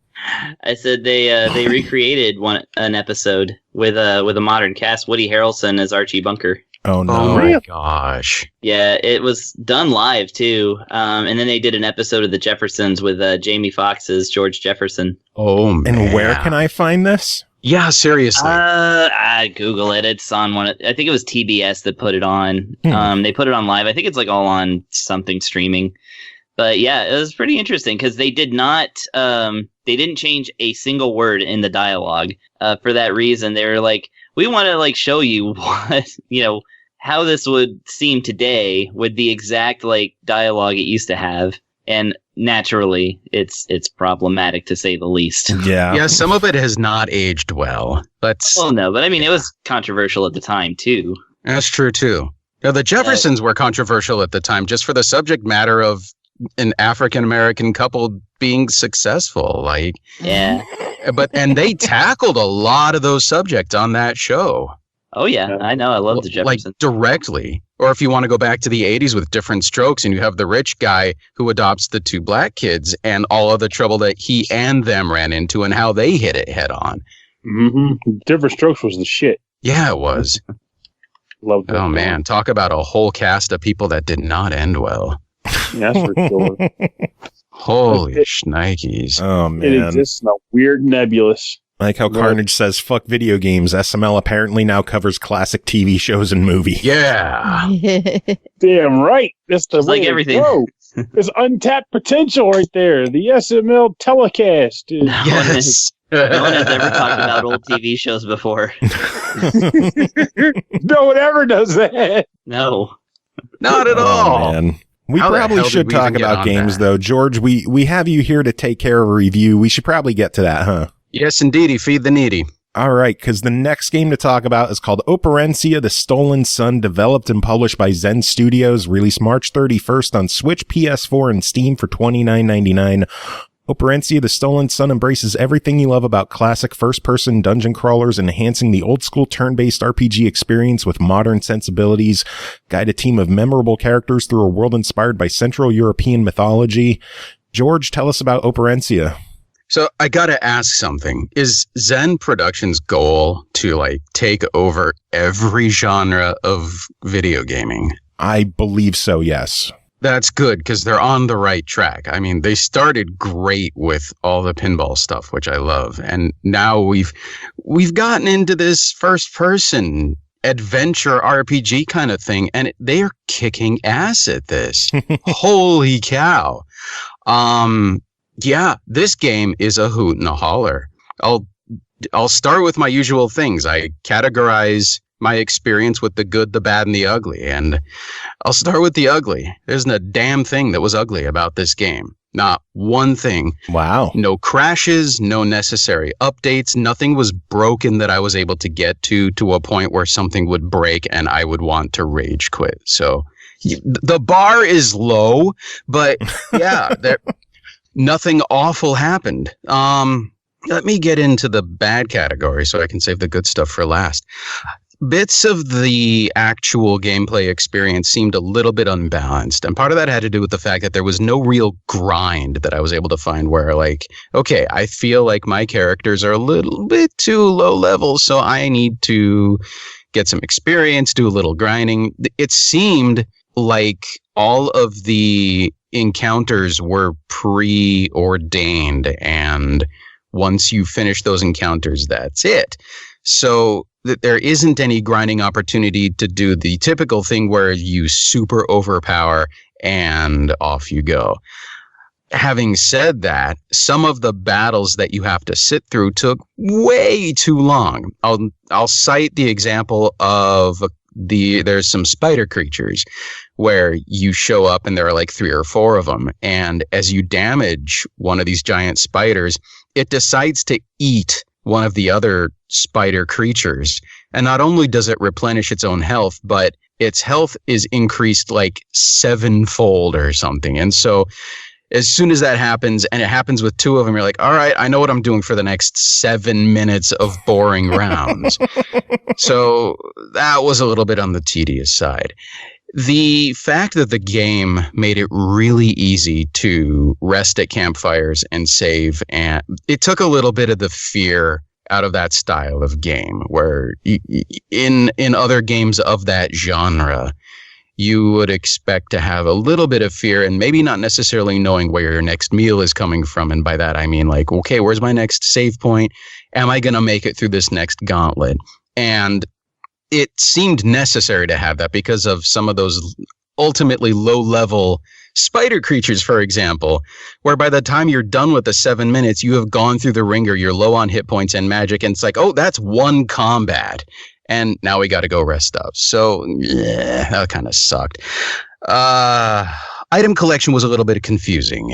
I said they recreated an episode with a modern cast. Woody Harrelson as Archie Bunker. Oh no! Oh my gosh! Yeah, it was done live too. And then they did an episode of The Jeffersons with Jamie Foxx as George Jefferson. Oh man! And where can I find this? Yeah, seriously. I Google it. It's on I think it was TBS that put it on. They put it on live. I think it's like all on something streaming. But yeah, it was pretty interesting because they did not. They didn't change a single word in the dialogue. For that reason, they were like, we want to like show you what how this would seem today with the exact like dialogue it used to have. And naturally, it's problematic to say the least. Yeah. Some of it has not aged well. Well, no, but I mean, it was controversial at the time too. That's true too. Now, the Jeffersons were controversial at the time, just for the subject matter of an African American couple being successful. Like, yeah, and they tackled a lot of those subjects on that show. Oh yeah, I know. I love the Jeffersons. Like directly. Or if you want to go back to the 80s with Different Strokes, and you have the rich guy who adopts the two black kids and all of the trouble that he and them ran into and how they hit it head on. Mm-hmm. Different Strokes was the shit. Yeah, it was. Loved that. Oh man, talk about a whole cast of people that did not end well. Yeah, that's for sure. Holy shnikes. Oh man. It exists in a weird nebulous. Like how Carnage says, fuck video games. SML apparently now covers classic TV shows and movies. Yeah. Damn right. That's the way like everything. Go. There's untapped potential right there. The SML telecast. Yes. No one has ever talked about old TV shows before. No one ever does that. No. Not at all. Man. We How the probably hell should did we talk even get about on games, that? though. George, we have you here to take care of a review. We should probably get to that, huh? Yes, indeedy. Feed the needy. All right, because the next game to talk about is called Operencia, The Stolen Sun, developed and published by Zen Studios, released March 31st on Switch, PS4, and Steam for $29.99. Operencia, The Stolen Sun embraces everything you love about classic first-person dungeon crawlers, enhancing the old-school turn-based RPG experience with modern sensibilities. Guide a team of memorable characters through a world inspired by Central European mythology. George, tell us about Operencia. So I got to ask something. Is Zen Productions' goal to like take over every genre of video gaming? I believe so, yes. That's good because they're on the right track. I mean, they started great with all the pinball stuff, which I love. And now we've gotten into this first person adventure RPG kind of thing, and they are kicking ass at this. Holy cow. Yeah, this game is a hoot and a holler. I'll start with my usual things. I categorize my experience with the good, the bad, and the ugly. And I'll start with the ugly. There's not a damn thing that was ugly about this game. Not one thing. Wow. No crashes, no necessary updates. Nothing was broken that I was able to get to a point where something would break and I would want to rage quit. So the bar is low, but yeah, nothing awful happened. Let me get into the bad category so I can save the good stuff for last. Bits of the actual gameplay experience seemed a little bit unbalanced. And part of that had to do with the fact that there was no real grind that I was able to find where, like, okay, I feel like my characters are a little bit too low level, so I need to get some experience, do a little grinding. It seemed like all of the encounters were preordained, and once you finish those encounters, that's it. So that there isn't any grinding opportunity to do the typical thing where you super overpower and off you go. Having said that, some of the battles that you have to sit through took way too long. I'll cite the example of there's some spider creatures where you show up and there are like 3 or 4 of them. And as you damage one of these giant spiders, it decides to eat one of the other spider creatures. And not only does it replenish its own health, but its health is increased like 7-fold or something. And so as soon as that happens, and it happens with 2 of them, you're like, all right, I know what I'm doing for the next 7 minutes of boring rounds. So that was a little bit on the tedious side. The fact that the game made it really easy to rest at campfires and save, and it took a little bit of the fear out of that style of game, where in other games of that genre, you would expect to have a little bit of fear and maybe not necessarily knowing where your next meal is coming from. And by that, I mean like, okay, where's my next save point? Am I going to make it through this next gauntlet? And it seemed necessary to have that because of some of those ultimately low-level spider creatures, for example, where by the time you're done with the 7 minutes, you have gone through the ringer, you're low on hit points and magic, and it's like, oh, that's one combat. And now we got to go rest up. So, yeah, that kind of sucked. item collection was a little bit confusing.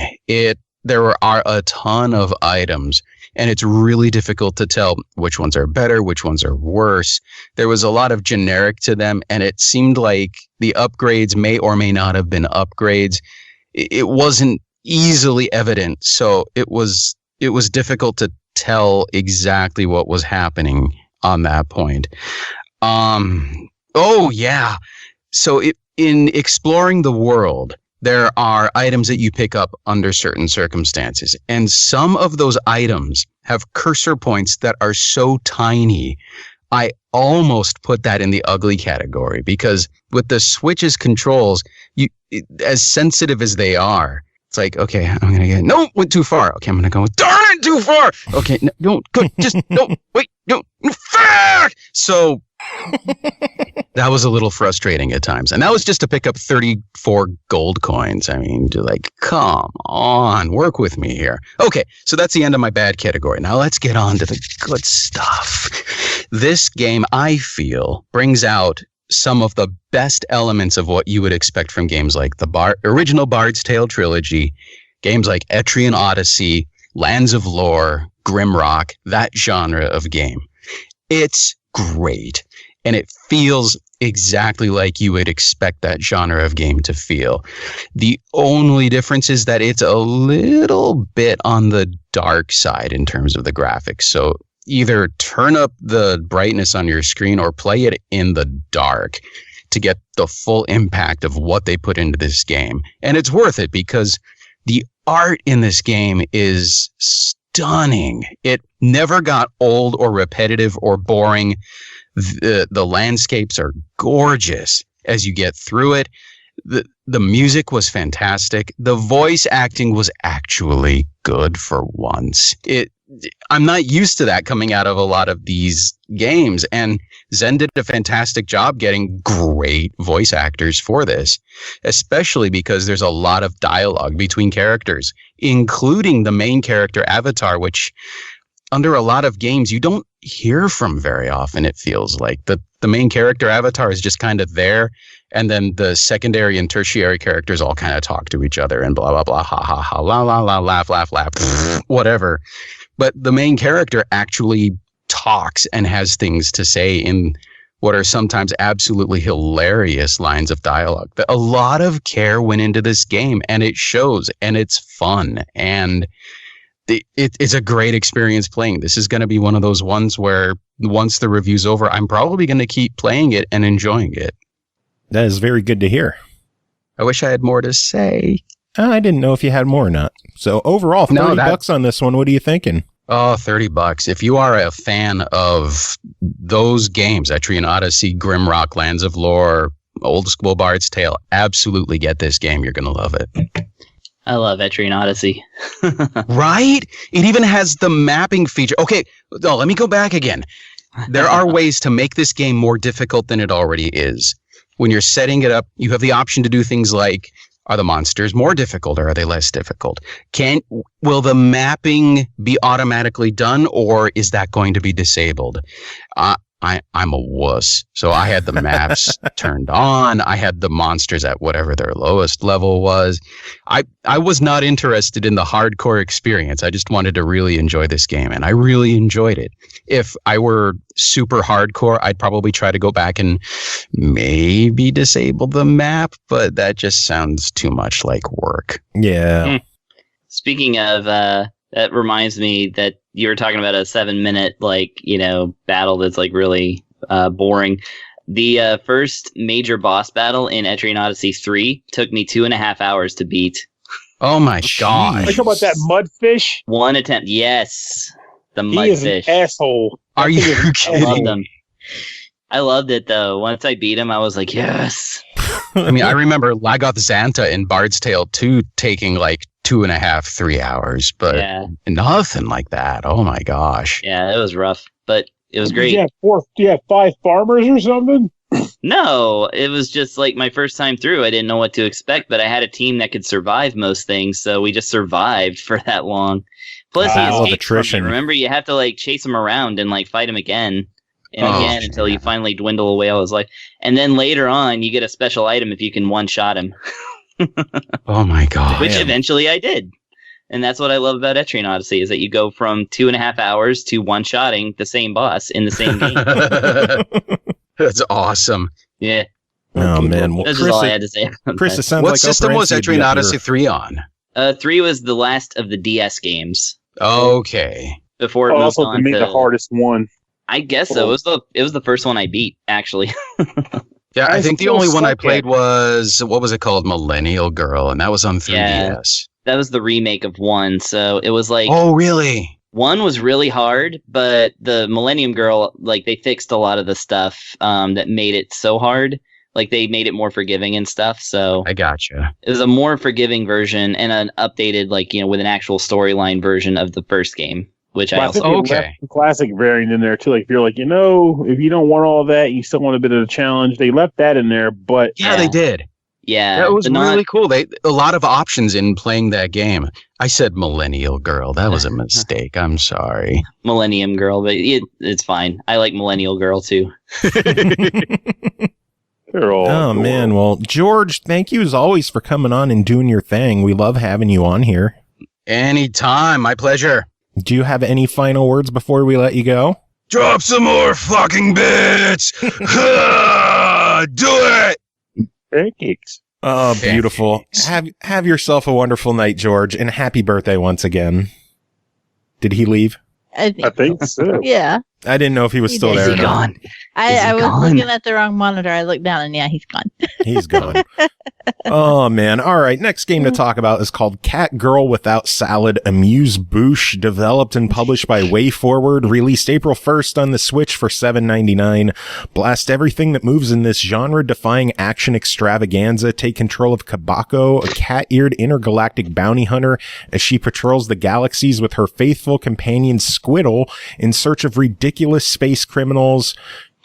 There are a ton of items, and it's really difficult to tell which ones are better, which ones are worse. There was a lot of generic to them, and it seemed like the upgrades may or may not have been upgrades. It wasn't easily evident, so it was difficult to tell exactly what was happening on that point. Oh yeah. So in exploring the world, there are items that you pick up under certain circumstances, and some of those items have cursor points that are so tiny. I almost put that in the ugly category, because with the Switch's controls, as sensitive as they are, it's like, okay, I'm going to get, no, went too far. Okay, I'm going to go, darn it, too far. Okay, no, don't go, just, no, wait, no, fuck! So that was a little frustrating at times. And that was just to pick up 34 gold coins. I mean, like, come on, work with me here. Okay, so that's the end of my bad category. Now let's get on to the good stuff. This game, I feel, brings out some of the best elements of what you would expect from games like the original Bard's Tale trilogy, games like Etrian Odyssey, Lands of Lore, Grimrock, that genre of game. It's great, and it feels exactly like you would expect that genre of game to feel. The only difference is that it's a little bit on the dark side in terms of the graphics. So either turn up the brightness on your screen or play it in the dark to get the full impact of what they put into this game. And it's worth it, because the art in this game is stunning. It never got old or repetitive or boring. The landscapes are gorgeous as you get through it. The music was fantastic. The voice acting was actually good for once. I'm not used to that coming out of a lot of these games, and Zen did a fantastic job getting great voice actors for this, especially because there's a lot of dialogue between characters, including the main character Avatar, which under a lot of games you don't hear from very often. It feels like the main character Avatar is just kind of there, and then the secondary and tertiary characters all kind of talk to each other and blah blah blah, ha ha ha, la la la, laugh laugh laugh, whatever. But the main character actually talks and has things to say in what are sometimes absolutely hilarious lines of dialogue. A lot of care went into this game, and it shows, and it's fun, and it's a great experience playing. This is going to be one of those ones where once the review's over, I'm probably going to keep playing it and enjoying it. That is very good to hear. I wish I had more to say. I didn't know if you had more or not. So overall, $30 on this one. What are you thinking? Oh, $30. If you are a fan of those games, Etrian Odyssey, Grimrock, Lands of Lore, Old School Bard's Tale, absolutely get this game. You're going to love it. I love Etrian Odyssey. Right? It even has the mapping feature. Okay, let me go back again. There are ways to make this game more difficult than it already is. When you're setting it up, you have the option to do things like, are the monsters more difficult or are they less difficult? Will the mapping be automatically done, or is that going to be disabled? I'm a wuss. So I had the maps turned on. I had the monsters at whatever their lowest level was. I was not interested in the hardcore experience. I just wanted to really enjoy this game, and I really enjoyed it. If I were super hardcore, I'd probably try to go back and maybe disable the map, but that just sounds too much like work. Yeah. Speaking of, that reminds me that you were talking about a 7-minute, battle that's really boring. The first major boss battle in Etrian Odyssey 3 took me 2.5 hours to beat. Oh my gosh. Talk about that mudfish. One attempt. Yes. The mudfish. He is an asshole. Are you kidding? I loved him. I loved it though. Once I beat him, I was like, yes. I mean, I remember Lagoth Xanta in Bard's Tale 2 taking 2.5, 3 hours, but nothing like that. Oh my gosh. Yeah, it was rough, but it was great. Do you have 5 farmers or something? No, it was just my first time through. I didn't know what to expect, but I had a team that could survive most things, so we just survived for that long. Plus, he escaped attrition. From it. Remember, you have to chase him around and fight him again and again until you finally dwindle away all his life. And then later on, you get a special item if you can one-shot him. Oh my god! Which eventually I did. And that's what I love about Etrian Odyssey, is that you go from 2.5 hours to one-shotting the same boss in the same game. That's awesome. Yeah. Oh, man. Well, That's just all I had to say about Chris, that. it sounds What like system was Operencia would be Etrian up Odyssey your- 3 on? 3 was the last of the DS games. Okay. Before it moved Also, to on me, to... the hardest one. I guess so. It was the first one I beat, actually. Yeah, I I think the still only one I suck at played it. was, what was it called? Millennial Girl, and that was on 3DS. Yeah. That was the remake of 1, so it was like... Oh, really? 1 was really hard, but the Millennium Girl, like, they fixed a lot of the stuff that made it so hard. Like, they made it more forgiving and stuff, so... I gotcha. It was a more forgiving version and an updated, like, you know, with an actual storyline version of the first game, which I But I also... think they Okay. left the classic variant in there too. Like if you're like, if you don't want all that, you still want a bit of a challenge. They left that in there, but Yeah, they did. Yeah. That was the non- really cool. A lot of options in playing that game. I said Millennial Girl. That was a mistake. I'm sorry. Millennium Girl, but it's fine. I like Millennial Girl, too. they're all. Oh, man. Well, George, thank you as always for coming on and doing your thing. We love having you on here. Anytime. My pleasure. Do you have any final words before we let you go? Drop some more fucking bits. Do it. pancakes. Oh, beautiful. Have yourself a wonderful night, George, and happy birthday once again. Did he leave? I think, I think so. yeah. I didn't know if he was still Is there. Is or he not. gone? I was gone? looking at the wrong monitor. I looked down and yeah, he's gone. He's gone. Oh, man. All right. Next game to talk about is called Cat Girl Without Salad, Amuse-Bouche, developed and published by WayForward, released April 1st on the Switch for $7.99. Blast everything that moves in this genre-defying action extravaganza. Take control of Kabako, a cat-eared intergalactic bounty hunter, as she patrols the galaxies with her faithful companion Squiddle in search of ridiculous space criminals.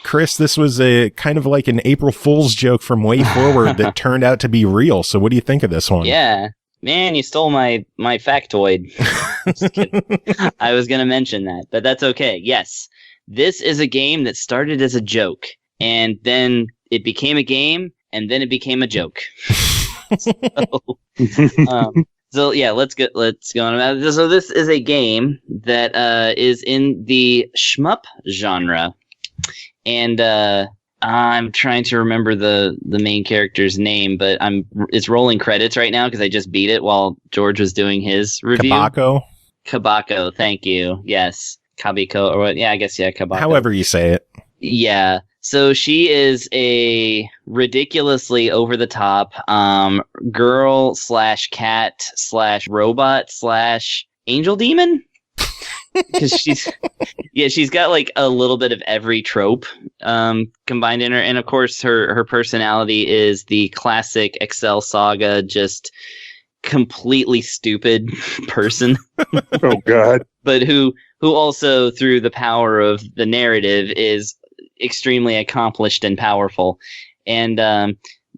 Chris, this was a kind of like an April Fool's joke from WayForward that turned out to be real. So what do you think of this one? Yeah. Man, you stole my factoid. Just kidding. I was going to mention that, but that's okay. Yes. This is a game that started as a joke, and then it became a game, and then it became a joke. So yeah, let's go on about it. So this is a game that is in the shmup genre. And I'm trying to remember the main character's name, but it's rolling credits right now because I just beat it while George was doing his review. Kabako, thank you. Yes. Kabiko, or what? Yeah, I guess, yeah, Kabako. However you say it. Yeah. So she is a ridiculously over-the-top girl / cat / robot / angel demon. Because she's got like a little bit of every trope combined in her, and of course her personality is the classic Excel Saga, just completely stupid person. Oh God! But who also, through the power of the narrative, is extremely accomplished and powerful. And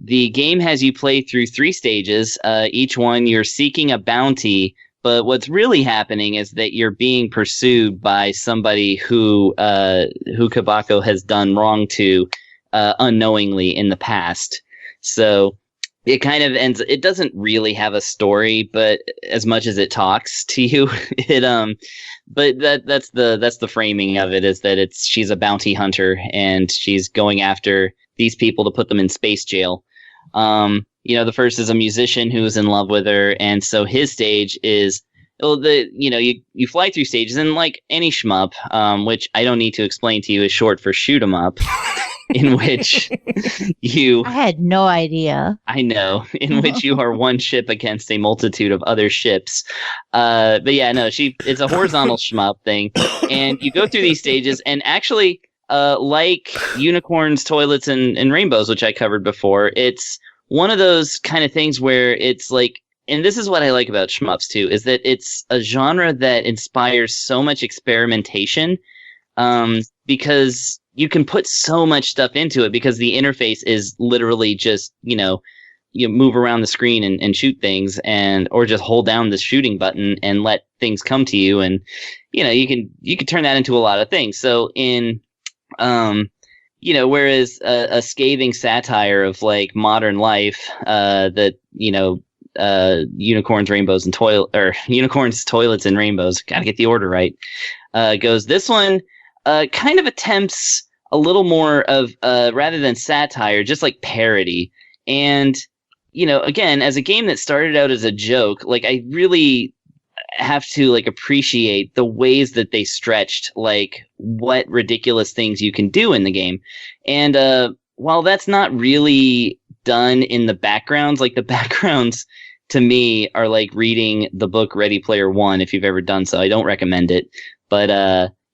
the game has you play through 3 stages. Each one you're seeking a bounty. But what's really happening is that you're being pursued by somebody who Kabako has done wrong to unknowingly in the past. So it kind of ends. It doesn't really have a story, but as much as it talks to you, But that's the framing of it, is that she's a bounty hunter and she's going after these people to put them in space jail. The first is a musician who's in love with her, and so his stage is, you fly through stages, and like any shmup, which I don't need to explain to you is short for shoot 'em up, in which I had no idea. I know, in which you are one ship against a multitude of other ships. But yeah, no, it's a horizontal shmup thing, and you go through these stages, and actually, like unicorns, toilets, and rainbows, which I covered before, it's one of those kind of things where it's like, and this is what I like about shmups too, is that it's a genre that inspires so much experimentation, because you can put so much stuff into it, because the interface is literally just, you move around the screen and shoot things, or just hold down the shooting button and let things come to you. And, you can turn that into a lot of things. So whereas a scathing satire of like modern life, that, unicorns, rainbows, and unicorns, toilets, and rainbows. Got to get the order right. Goes this one kind of attempts a little more of rather than satire, just like parody. And again, as a game that started out as a joke, like I really have to like appreciate the ways that they stretched like what ridiculous things you can do in the game. And while that's not really done in the backgrounds, like the backgrounds to me are like reading the book Ready Player One. If you've ever done so, I don't recommend it, but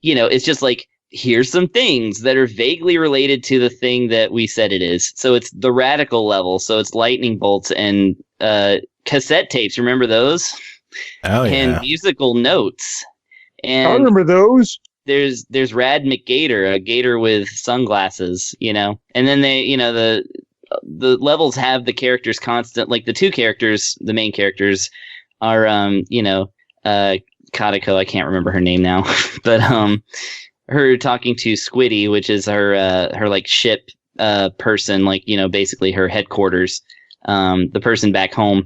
it's just like, here's some things that are vaguely related to the thing that we said it is. So it's the radical level. So it's lightning bolts and cassette tapes. Remember those? Oh, yeah. And musical notes. And I remember those. There's Rad McGator, a gator with sunglasses, and then they, the levels have the characters constant, like the two characters, the main characters are, Katako, I can't remember her name now, but her talking to Squiddy, which is her like ship person, like basically her headquarters, the person back home,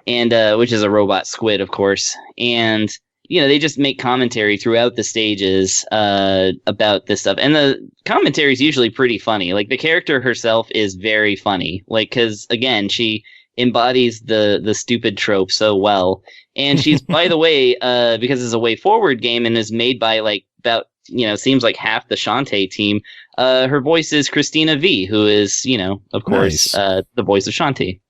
and which is a robot squid, of course, and they just make commentary throughout the stages about this stuff, and the commentary is usually pretty funny. Like the character herself is very funny, like because again she embodies the stupid trope so well, and she's by the way because it's a WayForward game and is made by like about seems like half the Shantae team. Her voice is Christina V, who is, of course, nice. The voice of Shantae.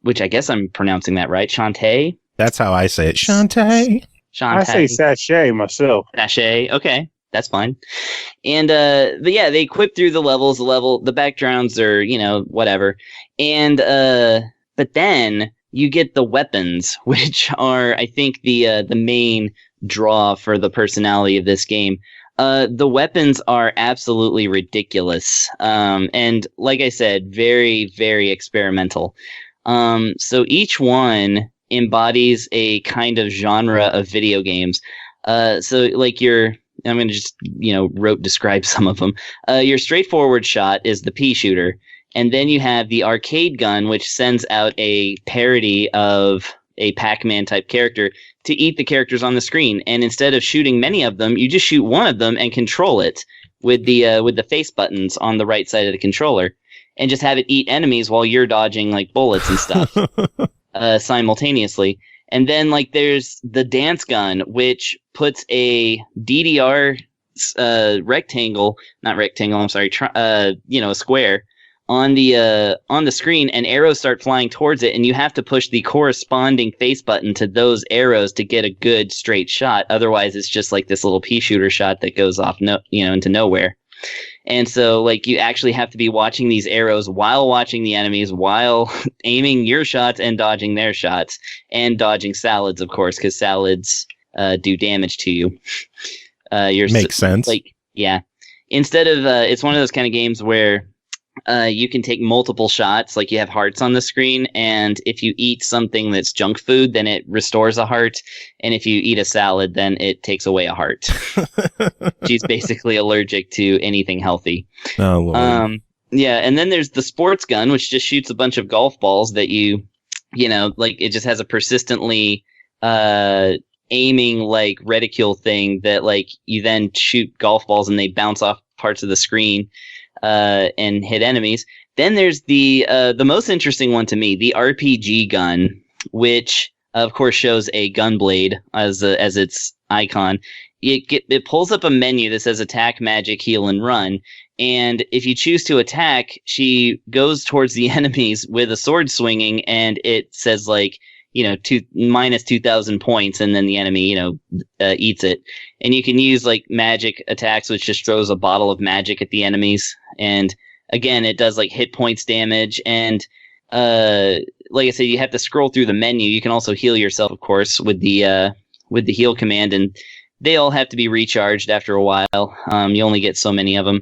Which I guess I'm pronouncing that right. Shantae? That's how I say it. Shantae. I say sachet myself. Sachet. Okay. That's fine. And, but yeah, they equip through the levels, the backgrounds are, whatever. And, but then you get the weapons, which are, I think, the main draw for the personality of this game. The weapons are absolutely ridiculous. And like I said, very, very experimental. So each one embodies a kind of genre of video games. So like I'm going to just, describe some of them. Your straightforward shot is the pea shooter. And then you have the arcade gun, which sends out a parody of a Pac-Man type character to eat the characters on the screen. And instead of shooting many of them, you just shoot one of them and control it with the face buttons on the right side of the controller, and just have it eat enemies while you're dodging like bullets and stuff simultaneously. And then like there's the dance gun, which puts a DDR a square on the screen, and arrows start flying towards it, and you have to push the corresponding face button to those arrows to get a good straight shot. Otherwise, it's just like this little pea shooter shot that goes off into nowhere. And so like you actually have to be watching these arrows while watching the enemies, while aiming your shots and dodging their shots, and dodging salads, of course, because salads do damage to you. Makes sense. Like, yeah. Instead of it's one of those kind of games where you can take multiple shots, like you have hearts on the screen, and if you eat something that's junk food, then it restores a heart, and if you eat a salad, then it takes away a heart. She's basically allergic to anything healthy. Oh, Lord. Yeah, and then there's the sports gun, which just shoots a bunch of golf balls that like it just has a persistently aiming like reticule thing that like you then shoot golf balls and they bounce off parts of the screen and hit enemies. Then there's the most interesting one to me, the RPG gun, which of course shows a gun blade as its icon. It pulls up a menu that says attack, magic, heal, and run. And if you choose to attack, she goes towards the enemies with a sword swinging, and it says like, minus 2,000 points, and then the enemy, eats it. And you can use like magic attacks, which just throws a bottle of magic at the enemies. And again, it does like hit points damage. And like I said, you have to scroll through the menu. You can also heal yourself, of course, with the heal command, and they all have to be recharged after a while. You only get so many of them.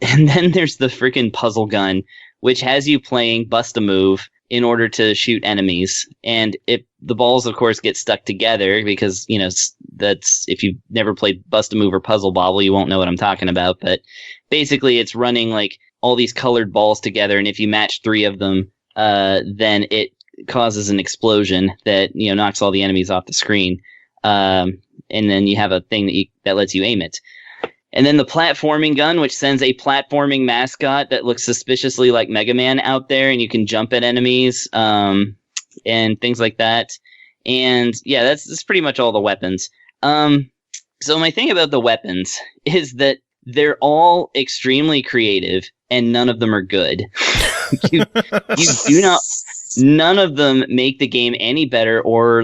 And then there's the freaking puzzle gun, which has you playing Bust a Move in order to shoot enemies. And if the balls, of course, get stuck together, because, that's, if you've never played Bust a Move or Puzzle Bobble, you won't know what I'm talking about. But basically it's running like all these colored balls together, and if you match 3 of them, then it causes an explosion that knocks all the enemies off the screen. And then you have a thing that lets you aim it. And then the platforming gun, which sends a platforming mascot that looks suspiciously like Mega Man out there, and you can jump at enemies, and things like that. And yeah, that's pretty much all the weapons. So my thing about the weapons is that they're all extremely creative, and none of them are good. you do not. None of them make the game any better or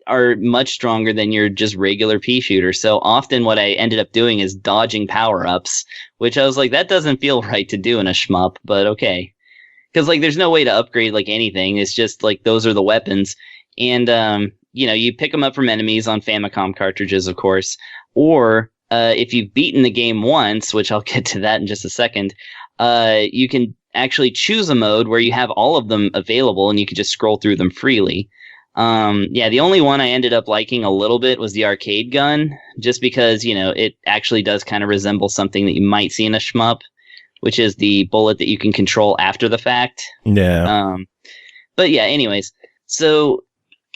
are much stronger than your just regular pea shooter. So often what I ended up doing is dodging power-ups, which I was like, that doesn't feel right to do in a shmup, but okay. Because there's no way to upgrade anything. It's just those are the weapons. And you pick them up from enemies on Famicom cartridges, of course. Or if you've beaten the game once, which I'll get to that in just a second, you can actually choose a mode where you have all of them available and you can just scroll through them freely. The only one I ended up liking a little bit was the arcade gun, just because, it actually does kind of resemble something that you might see in a shmup, which is the bullet that you can control after the fact. Yeah. But yeah, anyways. So,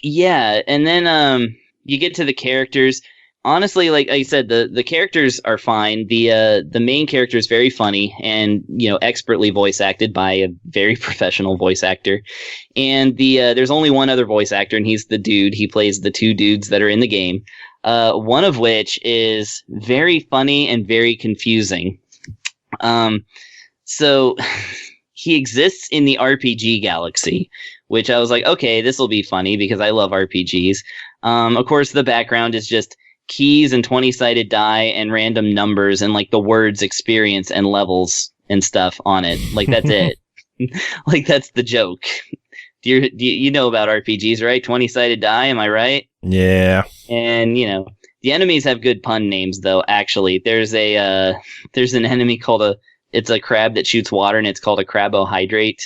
yeah, and then you get to the characters. Honestly, like I said, the characters are fine. The main character is very funny and expertly voice acted by a very professional voice actor. And there's only one other voice actor, and he's the dude. He plays the 2 dudes that are in the game. One of which is very funny and very confusing. So he exists in the RPG galaxy, which I was like, okay, this will be funny because I love RPGs. Of course, the background is just keys and 20-sided die and random numbers and the words experience and levels and stuff on it. That's it. That's the joke. Do you know about RPGs, right? 20-sided die, am I right? Yeah. And the enemies have good pun names though. Actually, there's an enemy called it's a crab that shoots water, and it's called a crabohydrate.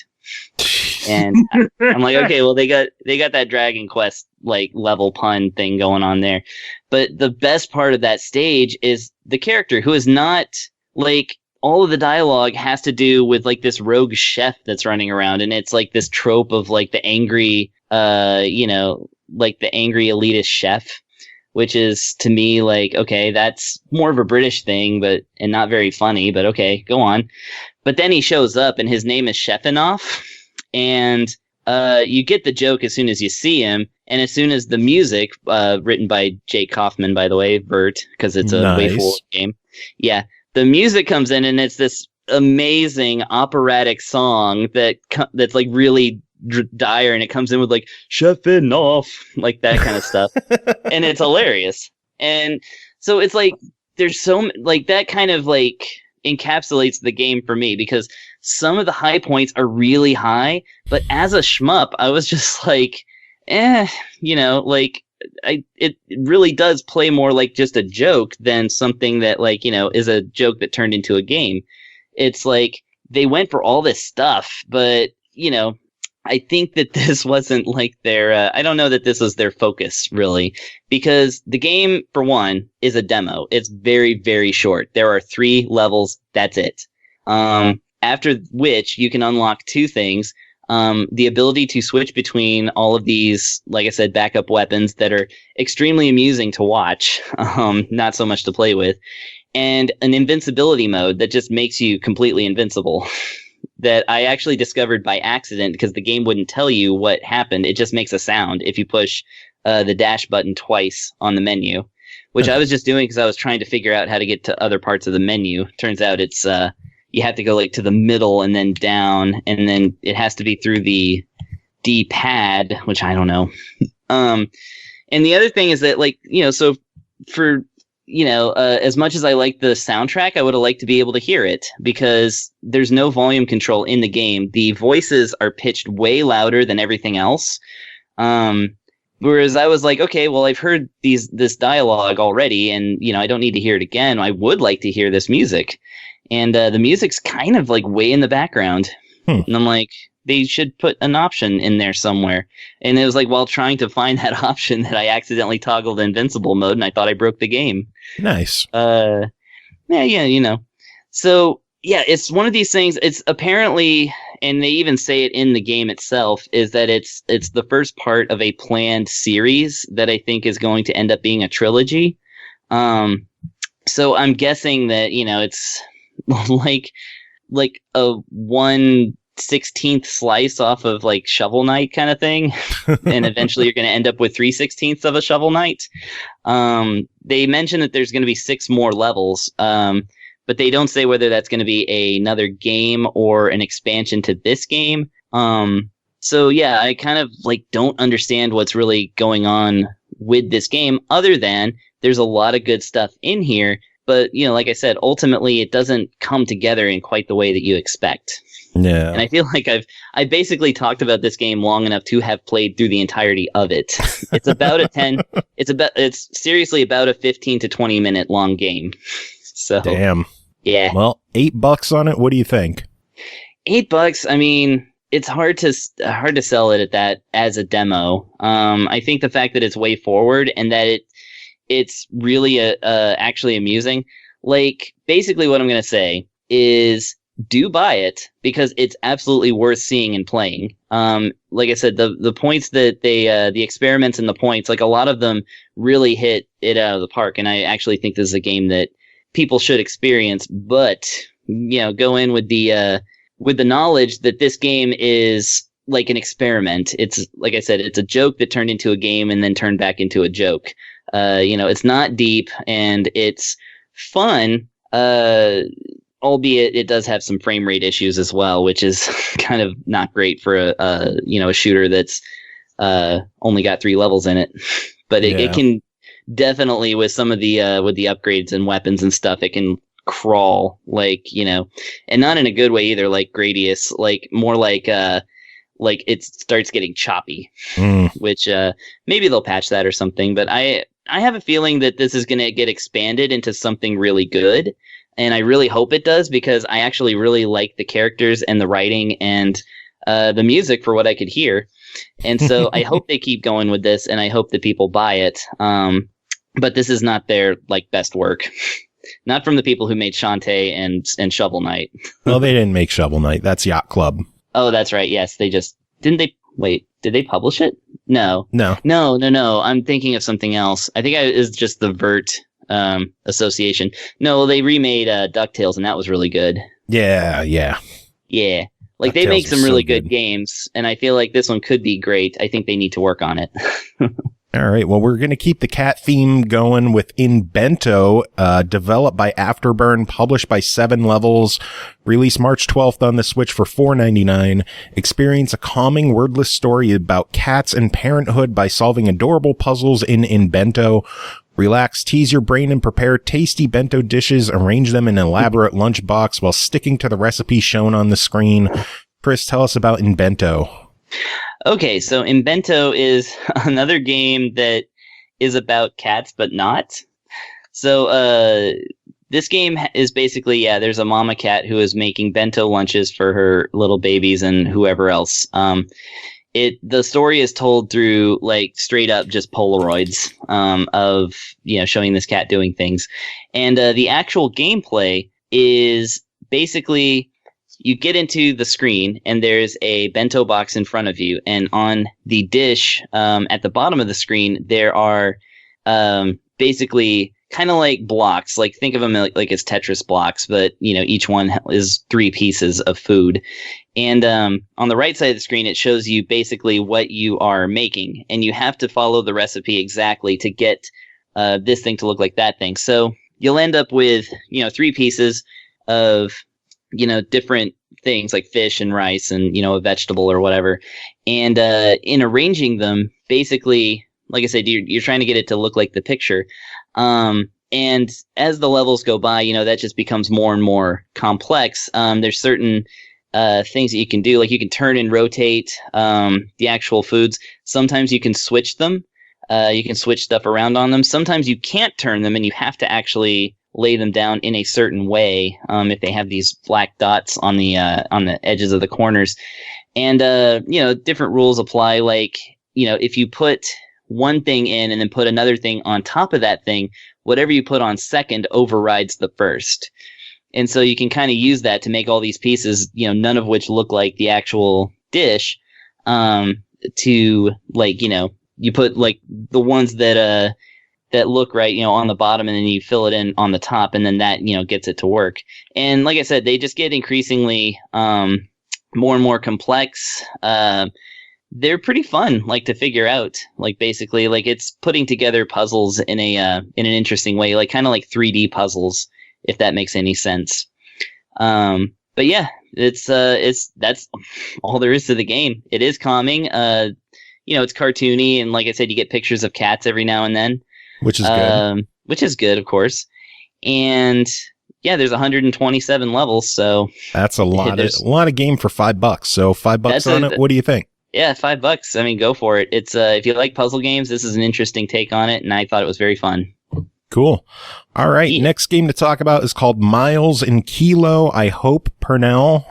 And I'm like, okay, well they got that Dragon Quest level pun thing going on there. But the best part of that stage is the character, who is not all of the dialogue has to do with this rogue chef that's running around, and it's this trope of the angry the angry elitist chef, which is to me okay, that's more of a British thing, and not very funny, but okay, go on. But then he shows up and his name is Chefinoff. And you get the joke as soon as you see him, and as soon as the music, written by Jake Kaufman, by the way, Vert, because it's a WayForward game. Yeah, the music comes in, and it's this amazing operatic song that's really dire, and it comes in with Chefinoff, that kind of stuff, and it's hilarious. And so it's there's so that kind of encapsulates the game for me, because some of the high points are really high, but as a shmup, I was just it really does play more just a joke than something that is a joke that turned into a game. It's they went for all this stuff, but I think that this wasn't their, I don't know that this was their focus really, because the game, for one, is a demo. It's very, very short. There are 3 levels. That's it. After which you can unlock 2 things. The ability to switch between all of these, like I said, backup weapons that are extremely amusing to watch, not so much to play with, and an invincibility mode that just makes you completely invincible. That I actually discovered by accident because the game wouldn't tell you what happened. It just makes a sound if you push the dash button twice on the menu, which I was just doing because I was trying to figure out how to get to other parts of the menu. Turns out it's you have to go to the middle and then down, and then it has to be through the D-pad, which I don't know. And the other thing is that so for as much as I like the soundtrack, I would have liked to be able to hear it, because there's no volume control in the game. The voices are pitched way louder than everything else. Whereas I was okay, well, I've heard this dialogue already, and I don't need to hear it again. I would like to hear this music, and the music's kind of way in the background. And I'm they should put an option in there somewhere. And it was while trying to find that option that I accidentally toggled invincible mode, and I thought I broke the game. Nice. Yeah. So Yeah, it's one of these things. It's apparently, and they even say it in the game itself, is that it's the first part of a planned series that I think is going to end up being a trilogy. So I'm guessing that, it's like a 1/16 slice off of like Shovel Knight kind of thing, and eventually you're going to end up with 3/16 of a Shovel Knight. They mentioned that there's going to be 6 more levels. But they don't say whether that's going to be another game or an expansion to this game. So yeah, I kind of like don't understand what's really going on with this game, other than there's a lot of good stuff in here. But like I said, ultimately it doesn't come together in quite the way that you expect. Yeah. And I feel like I basically talked about this game long enough to have played through the entirety of it. It's about it's seriously about a 15 to 20 minute long game. So damn. Yeah. Well, $8 on it. What do you think? $8. I mean, it's hard to sell it at that as a demo. I think the fact that it's WayForward and that it's really actually amusing. Like, basically, what I'm going to say is do buy it because it's absolutely worth seeing and playing. Like I said, the points that the experiments and the points, like a lot of them really hit it out of the park. And I actually think this is a game that people should experience, but go in with the knowledge that this game is like an experiment. It's like I said, it's a joke that turned into a game and then turned back into a joke. It's not deep and it's fun, albeit it does have some frame rate issues as well, which is kind of not great for a shooter that's only got 3 levels in it. But it can definitely, with some of the upgrades and weapons and stuff, it can crawl and not in a good way either, like Gradius, like more like it starts getting choppy, which maybe they'll patch that or something. But I have a feeling that this is going to get expanded into something really good, and I really hope it does because I actually really like the characters and the writing and the music for what I could hear. And so I hope they keep going with this, and I hope that people buy it. But this is not their best work. Not from the people who made Shantae and Shovel Knight. Well, they didn't make Shovel Knight. That's Yacht Club. Oh, that's right. Yes, they just didn't. Did they publish it? No. I'm thinking of something else. I think it's just the Vert Association. No, they remade DuckTales, and that was really good. Yeah. Like, they make some really good games, and I feel like this one could be great. I think they need to work on it. All right. Well, we're going to keep the cat theme going with Inbento, developed by Afterburn, published by 7 Levels, released March 12th on the Switch for $4.99. Experience a calming, wordless story about cats and parenthood by solving adorable puzzles in Inbento. Relax, tease your brain, and prepare tasty bento dishes. Arrange them in an elaborate lunchbox while sticking to the recipe shown on the screen. Chris, tell us about Inbento. Okay, so Inbento is another game that is about cats, but not. So this game is basically, there's a mama cat who is making bento lunches for her little babies and whoever else. The story is told through straight up just Polaroids of showing this cat doing things, and the actual gameplay is basically you get into the screen and there's a bento box in front of you, and on the dish at the bottom of the screen there are basically kind of like blocks. Like, think of them like as Tetris blocks, but each one is 3 pieces of food. And on the right side of the screen, it shows you basically what you are making, and you have to follow the recipe exactly to get this thing to look like that thing. So you'll end up with 3 pieces of different things like fish and rice and a vegetable or whatever. And in arranging them, basically, like I said, you're trying to get it to look like the picture. And as the levels go by, that just becomes more and more complex. There's certain things that you can do, like you can turn and rotate the actual foods. Sometimes you can switch them. You can switch stuff around on them. Sometimes you can't turn them, and you have to actually lay them down in a certain way if they have these black dots on the edges of the corners. And different rules apply. Like, if you put one thing in and then put another thing on top of that thing, whatever you put on second overrides the first. And so you can kind of use that to make all these pieces, none of which look like the actual dish, to like, you put like the ones that look right, on the bottom, and then you fill it in on the top, and then that, gets it to work. And like I said, they just get increasingly more and more complex. They're pretty fun, like, to figure out. Like, basically, like, it's putting together puzzles in an interesting way, like kind of like 3D puzzles, if that makes any sense. But yeah, that's all there is to the game. It is calming. It's cartoony, and like I said, you get pictures of cats every now and then, which is good. Which is good, of course. And yeah, there's 127 levels, so that's a lot of game for $5. So $5 on it. What do you think? Yeah, $5. I mean, go for it. It's if you like puzzle games, this is an interesting take on it, and I thought it was very fun. Cool. All right. Yeah. Next game to talk about is called Miles and Kilo. I hope, Pernell.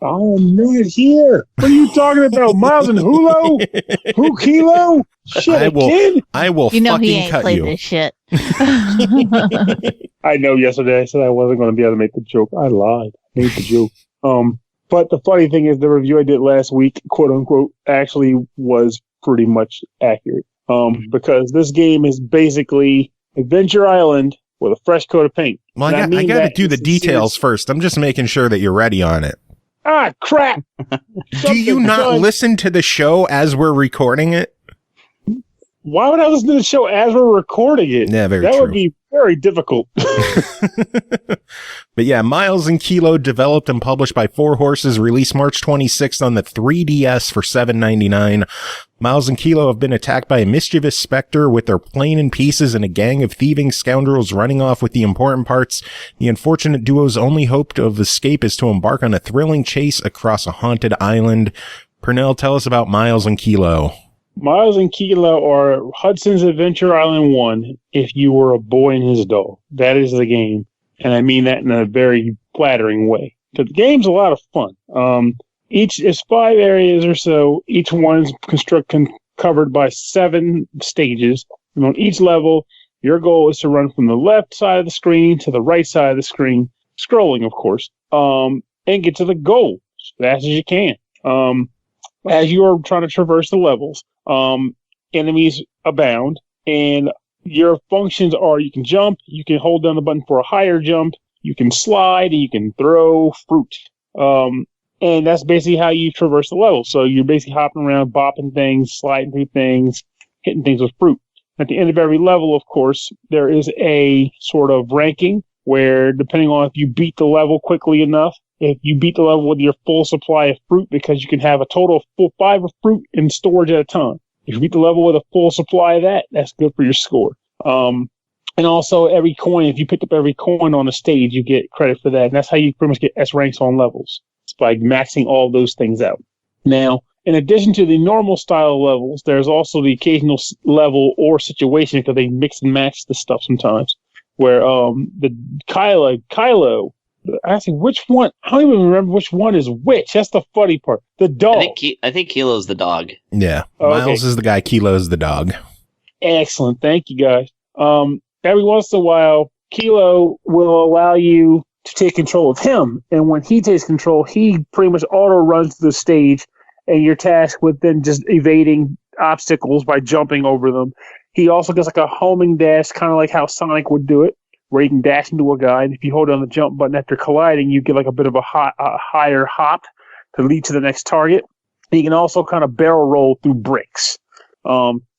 I'm not here. What are you talking about? Miles and Hulo? Who Kilo? Shit, kid? I will fucking he ain't cut played you. This shit. I know yesterday I said I wasn't going to be able to make the joke. I lied. I made the joke. But the funny thing is the review I did last week, quote unquote, actually was pretty much accurate. Because this game is basically Adventure Island with a fresh coat of paint. Well, I got to do the details first. I'm just making sure that you're ready on it. Ah, crap! Do you not listen to the show as we're recording it? Why would I listen to the show as we're recording it? Yeah, very that true. Would be very difficult. But yeah, Miles and Kilo, developed and published by 4 Horses, released March 26th on the 3DS for $7.99. Miles and Kilo have been attacked by a mischievous specter with their plane in pieces and a gang of thieving scoundrels running off with the important parts. The unfortunate duo's only hope of escape is to embark on a thrilling chase across a haunted island. Pernell, tell us about Miles and Kilo. Miles and Kilo are Hudson's Adventure Island 1 if you were a boy and his dog. That is the game. And I mean that in a very flattering way. The game's a lot of fun. Each is 5 areas or so. Each one's covered by 7 stages. And on each level, your goal is to run from the left side of the screen to the right side of the screen, scrolling, of course, and get to the goal as fast as you can. As you are trying to traverse the levels, enemies abound, and your functions are you can jump, you can hold down the button for a higher jump, you can slide, and you can throw fruit. And that's basically how you traverse the level. So you're basically hopping around, bopping things, sliding through things, hitting things with fruit. At the end of every level, of course, there is a sort of ranking where, depending on if you beat the level quickly enough, if you beat the level with your full supply of fruit, because you can have a total of full 5 of fruit in storage at a time. If you beat the level with a full supply of that, that's good for your score. And also every coin, if you picked up every coin on a stage, you get credit for that. And that's how you pretty much get S ranks on levels. It's by maxing all those things out. Now, in addition to the normal style levels, there's also the occasional level or situation, because they mix and match the stuff sometimes, where the Kylo, actually, which one? I don't even remember which one is which. That's the funny part. The dog. I think Kilo's the dog. Yeah. Miles is the guy. Kilo's the dog. Excellent. Thank you, guys. Every once in a while, Kilo will allow you to take control of him. And when he takes control, he pretty much auto-runs the stage, and you're tasked with then just evading obstacles by jumping over them. He also does like a homing dash, kind of like how Sonic would do it, where you can dash into a guy, and if you hold down the jump button after colliding, you get like a bit of a higher hop to lead to the next target. And you can also kind of barrel roll through bricks.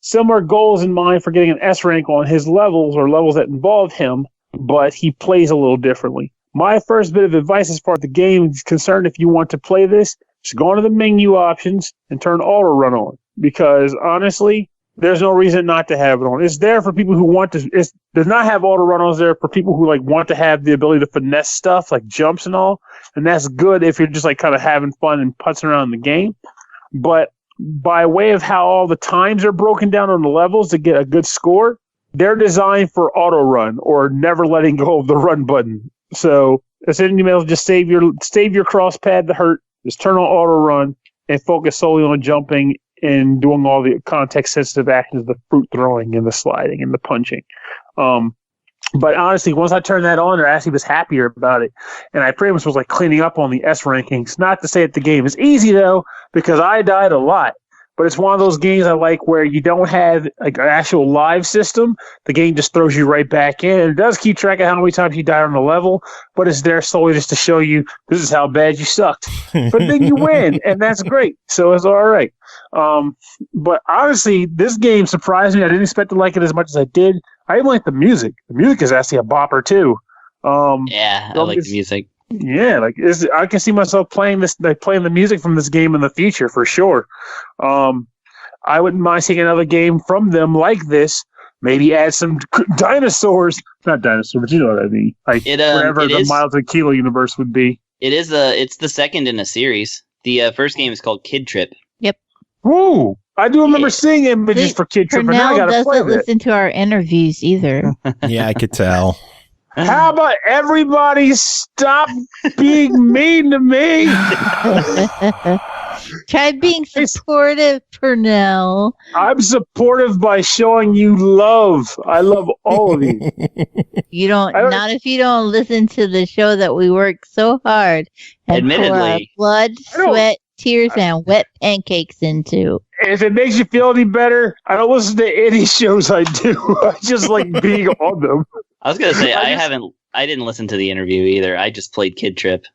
Similar goals in mind for getting an S rank on his levels, or levels that involve him, but he plays a little differently. My first bit of advice as far as the game is concerned, if you want to play this, just go into the menu options and turn auto run on, because honestly, there's no reason not to have it on. It's there for people who want to. It does not have auto run on. It's there for people who like want to have the ability to finesse stuff like jumps and all, and that's good if you're just like kind of having fun and putzing around in the game. But by way of how all the times are broken down on the levels to get a good score, they're designed for auto run or never letting go of the run button. So essentially, just save your cross pad to hurt. Just turn on auto run and focus solely on jumping and doing all the context sensitive actions, the fruit throwing and the sliding and the punching. But honestly, once I turned that on, I actually was happier about it. And I pretty much was like cleaning up on the S rankings. Not to say that the game is easy, though, because I died a lot. But it's one of those games I like where you don't have like an actual live system. The game just throws you right back in. It does keep track of how many times you die on the level, but it's there solely just to show you this is how bad you sucked. But then you win, and that's great. So it's all right. But honestly, this game surprised me. I didn't expect to like it as much as I did. I even like the music. The music is actually a bopper too. Yeah, I like the music. Yeah, I can see myself playing the music from this game in the future for sure. I wouldn't mind seeing another game from them like this. Maybe add some dinosaurs. Not dinosaurs, but you know what I mean. Like whatever the Miles and Kilo universe would be. It's the second in a series. The first game is called Kid Trip. Yep. Ooh, I do remember seeing images for Kid Trip, but now I gotta play it. Doesn't listen to our interviews either. Yeah, I could tell. How about everybody stop being mean to me? Try being supportive, Pernell. I'm supportive by showing you love. I love all of you. Not if you don't listen to the show that we work so hard and pour our blood, sweat, tears, and wet pancakes into. If it makes you feel any better, I don't listen to any shows I do. I just like being on them. I was gonna say I didn't listen to the interview either. I just played Kid Trip.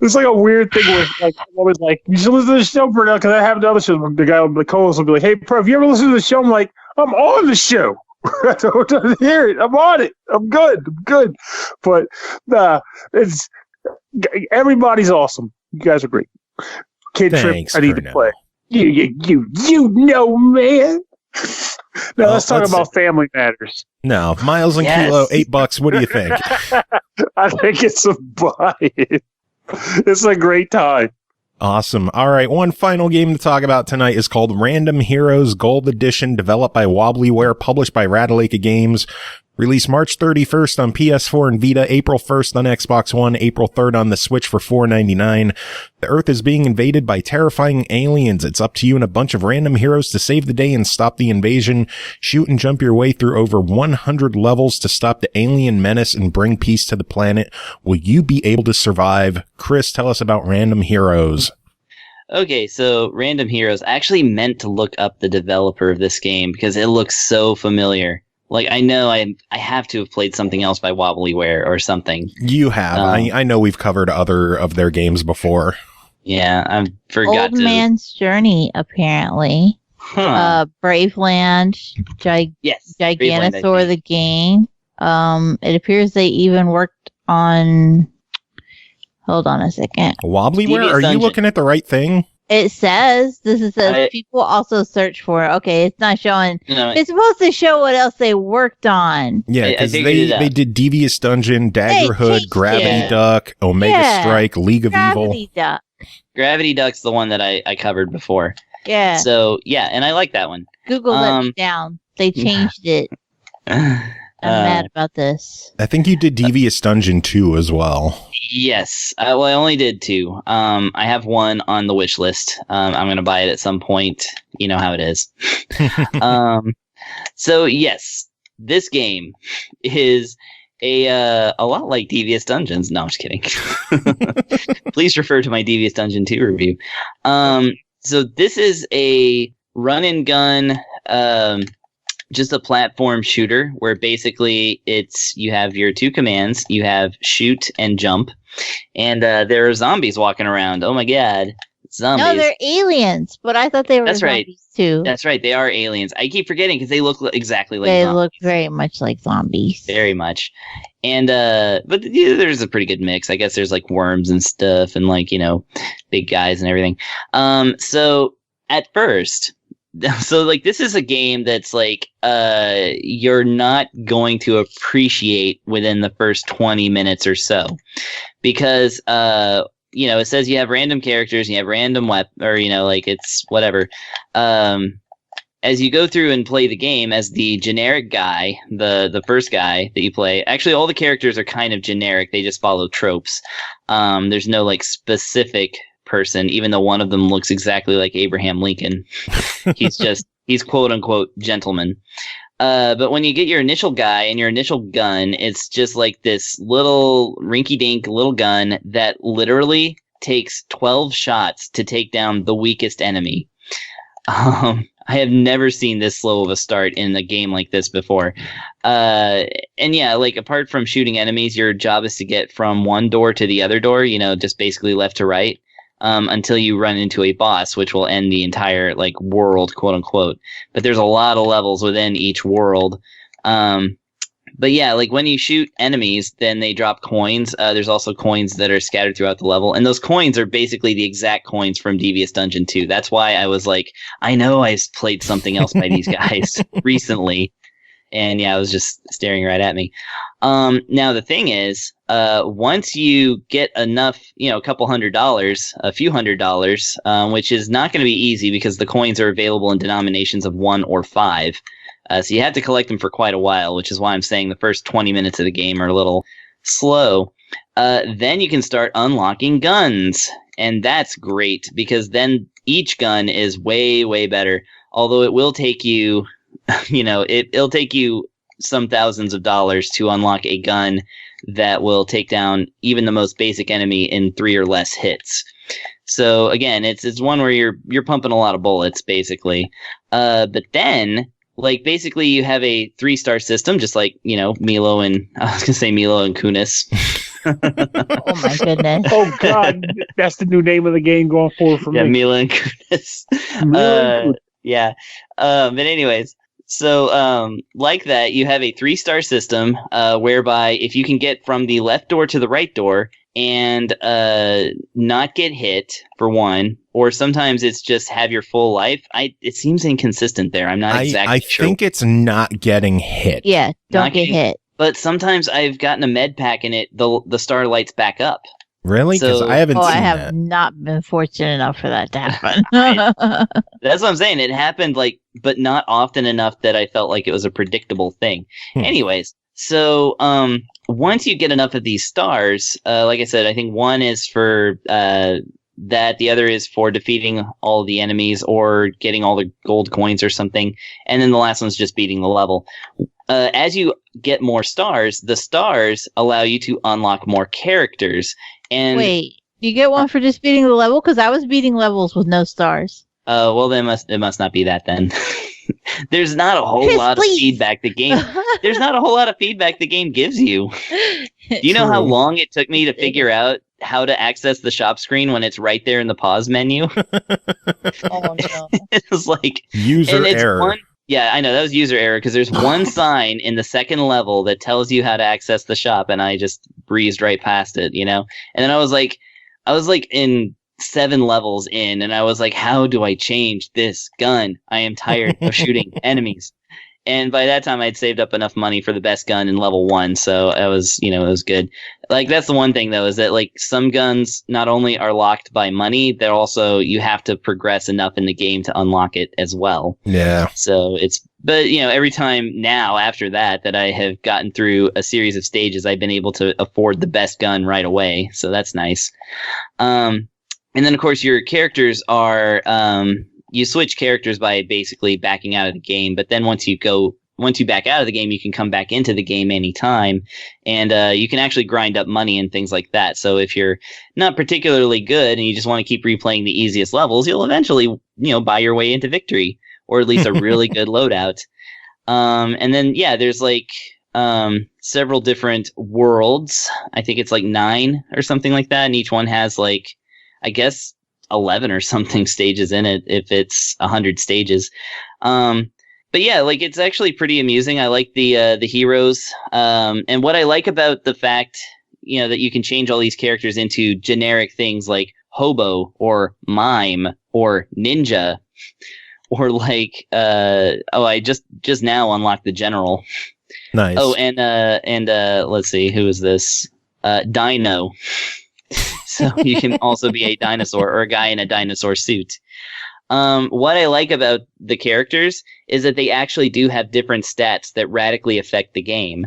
It's like a weird thing where like I'm always like, you should listen to the show, Pernell, because I have the other show. The guy on the co-host will be like, hey, Pro, have you ever listened to the show? I'm like, I'm on the show. I don't hear it. I'm on it. I'm good. But it's everybody's awesome. You guys are great. Kid Trip, I need to play. You know, man. Now let's talk about family matters. No, Miles and Kilo, $8. What do you think? I think it's a buy. It's a great time. Awesome. All right, one final game to talk about tonight is called Random Heroes Gold Edition, developed by Wobblyware, published by Radalaka Games. Released March 31st on PS4 and Vita, April 1st on Xbox One, April 3rd on the Switch for $4.99. The Earth is being invaded by terrifying aliens. It's up to you and a bunch of random heroes to save the day and stop the invasion. Shoot and jump your way through over 100 levels to stop the alien menace and bring peace to the planet. Will you be able to survive? Chris, tell us about Random Heroes. Okay, so Random Heroes. I actually meant to look up the developer of this game because it looks so familiar. Like, I know I have to have played something else by Wobblyware or something. You have. I know we've covered other of their games before. Yeah, I forgot Old Man's Journey, apparently. Braveland, Giganosaur the game. It appears they even worked on... Hold on a second. Wobblyware? Are you looking at the right thing? It says people also search for it. Okay, it's not showing. No, it's supposed to show what else they worked on. Yeah, because they did Devious Dungeon, Daggerhood, Gravity Duck, Omega Strike, League of Evil. Gravity Duck's the one that I covered before. Yeah. So, yeah, and I like that one. Google let me down. They changed it. I'm mad about this. I think you did Devious Dungeon 2 as well. Yes. I only did 2. I have 1 on the wish list. I'm going to buy it at some point. You know how it is. So, yes, this game is a lot like Devious Dungeons. No, I'm just kidding. Please refer to my Devious Dungeon 2 review. So this is a run and gun, just a platform shooter where basically you have your 2 commands. You have shoot and jump, and there are zombies walking around. Oh my god, zombies! No, they're aliens, but I thought they were zombies too. That's right, they are aliens. I keep forgetting because they look exactly like zombies. They look very much like zombies. Very much. And but there's a pretty good mix. I guess there's like worms and stuff, and like big guys and everything. So at first. So, like, this is a game that's, like, you're not going to appreciate within the first 20 minutes or so. Because, it says you have random characters, and you have random it's whatever. As you go through and play the game, as the generic guy, the first guy that you play, actually, all the characters are kind of generic. They just follow tropes. There's no, like, specific person, even though one of them looks exactly like Abraham Lincoln. He's quote unquote gentleman. But when you get your initial guy and your initial gun, it's just like this little rinky-dink little gun that literally takes 12 shots to take down the weakest enemy. I have never seen this slow of a start in a game like this before. And yeah, like apart from shooting enemies, your job is to get from one door to the other door, just basically left to right, until you run into a boss, which will end the entire like world, quote unquote. But there's a lot of levels within each world. But yeah, like when you shoot enemies, then they drop coins. There's also coins that are scattered throughout the level. And those coins are basically the exact coins from Devious Dungeon 2. That's why I was like, I know I played something else by these guys recently. And yeah, it was just staring right at me. Now, the thing is, once you get enough, a couple $100, a few $100, which is not going to be easy because the coins are available in denominations of 1 or 5. So you have to collect them for quite a while, which is why I'm saying the first 20 minutes of the game are a little slow. Then you can start unlocking guns. And that's great because then each gun is way, way better. Although it will take you, it'll take you some thousands of dollars to unlock a gun that will take down even the most basic enemy in 3 or less hits. So again, it's one where you're pumping a lot of bullets, basically. But then, like, basically you have a 3-star system, just like, Milo and Kunis. Oh my goodness. Oh God, that's the new name of the game going forward for me. Yeah, Milo and Kunis. Yeah. But anyways, so like that, you have a 3-star system whereby if you can get from the left door to the right door and not get hit, for one, or sometimes it's just have your full life. It seems inconsistent there. I'm not exactly sure. I think it's not getting hit. Yeah, don't get hit. But sometimes I've gotten a med pack and the star lights back up. Really? Because I haven't seen that. I have not been fortunate enough for that to happen. That's what I'm saying. It happened, but not often enough that I felt like it was a predictable thing. Anyways, so once you get enough of these stars, like I said, I think one is for that, the other is for defeating all the enemies or getting all the gold coins or something, and then the last one's just beating the level. As you get more stars, the stars allow you to unlock more characters. And wait, you get one for just beating the level? Because I was beating levels with no stars. Well, then it must not be that then. There's not a whole lot of feedback the game. There's not a whole lot of feedback the game gives you. Do you know how long it took me to figure out how to access the shop screen when it's right there in the pause menu? Oh no! It was like user error. Yeah, I know that was user error because there's one sign in the second level that tells you how to access the shop, and I just breezed right past it, And then I was like in 7 levels in, and I was like, how do I change this gun? I am tired of shooting enemies. And by that time, I'd saved up enough money for the best gun in level 1, so it was good. Like, that's the one thing, though, is that, like, some guns not only are locked by money, they're also, you have to progress enough in the game to unlock it as well. Yeah. So but, every time now, after that I have gotten through a series of stages, I've been able to afford the best gun right away, so that's nice. And then, of course, your characters are... you switch characters by basically backing out of the game, but then once you back out of the game, you can come back into the game anytime, and you can actually grind up money and things like that. So if you're not particularly good and you just want to keep replaying the easiest levels, you'll eventually, buy your way into victory, or at least a really good loadout. And then, yeah, there's several different worlds. I think it's 9 or something like that, and each one has I guess 11 or something stages in it if it's 100 stages. But yeah, it's actually pretty amusing. I like the heroes. And what I like about the fact, that you can change all these characters into generic things like hobo or mime or ninja or I just now unlocked the general. Nice. Oh, and let's see, who is this? Dino. So you can also be a dinosaur or a guy in a dinosaur suit. What I like about the characters is that they actually do have different stats that radically affect the game.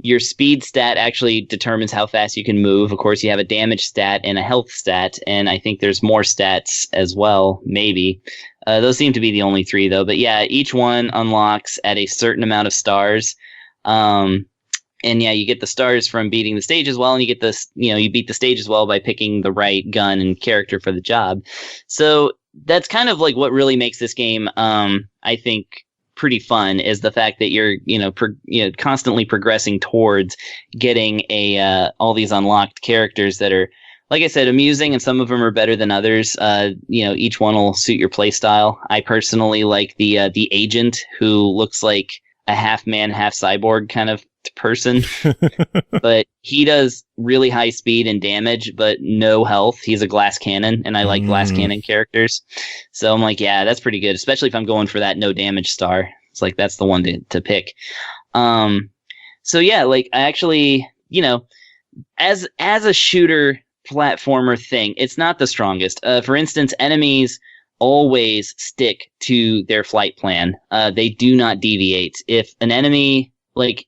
Your speed stat actually determines how fast you can move. Of course, you have a damage stat and a health stat, and I think there's more stats as well, maybe. Those seem to be the only 3 though. But yeah, each one unlocks at a certain amount of stars. And yeah, you get the stars from beating the stage as well, and you get this, you beat the stage as well by picking the right gun and character for the job. So that's kind of like what really makes this game, I think, pretty fun, is the fact that you're, constantly progressing towards getting all these unlocked characters that are, like I said, amusing, and some of them are better than others. Each one will suit your play style. I personally like the agent, who looks like a half man, half cyborg kind of person, but he does really high speed and damage, but no health. He's a glass cannon, and I like glass cannon characters. So I'm like, yeah, that's pretty good, especially if I'm going for that no damage star. It's like, that's the one to pick. So yeah, like, I actually, as a shooter platformer thing, it's not the strongest. For instance, enemies always stick to their flight plan. They do not deviate. If an enemy, like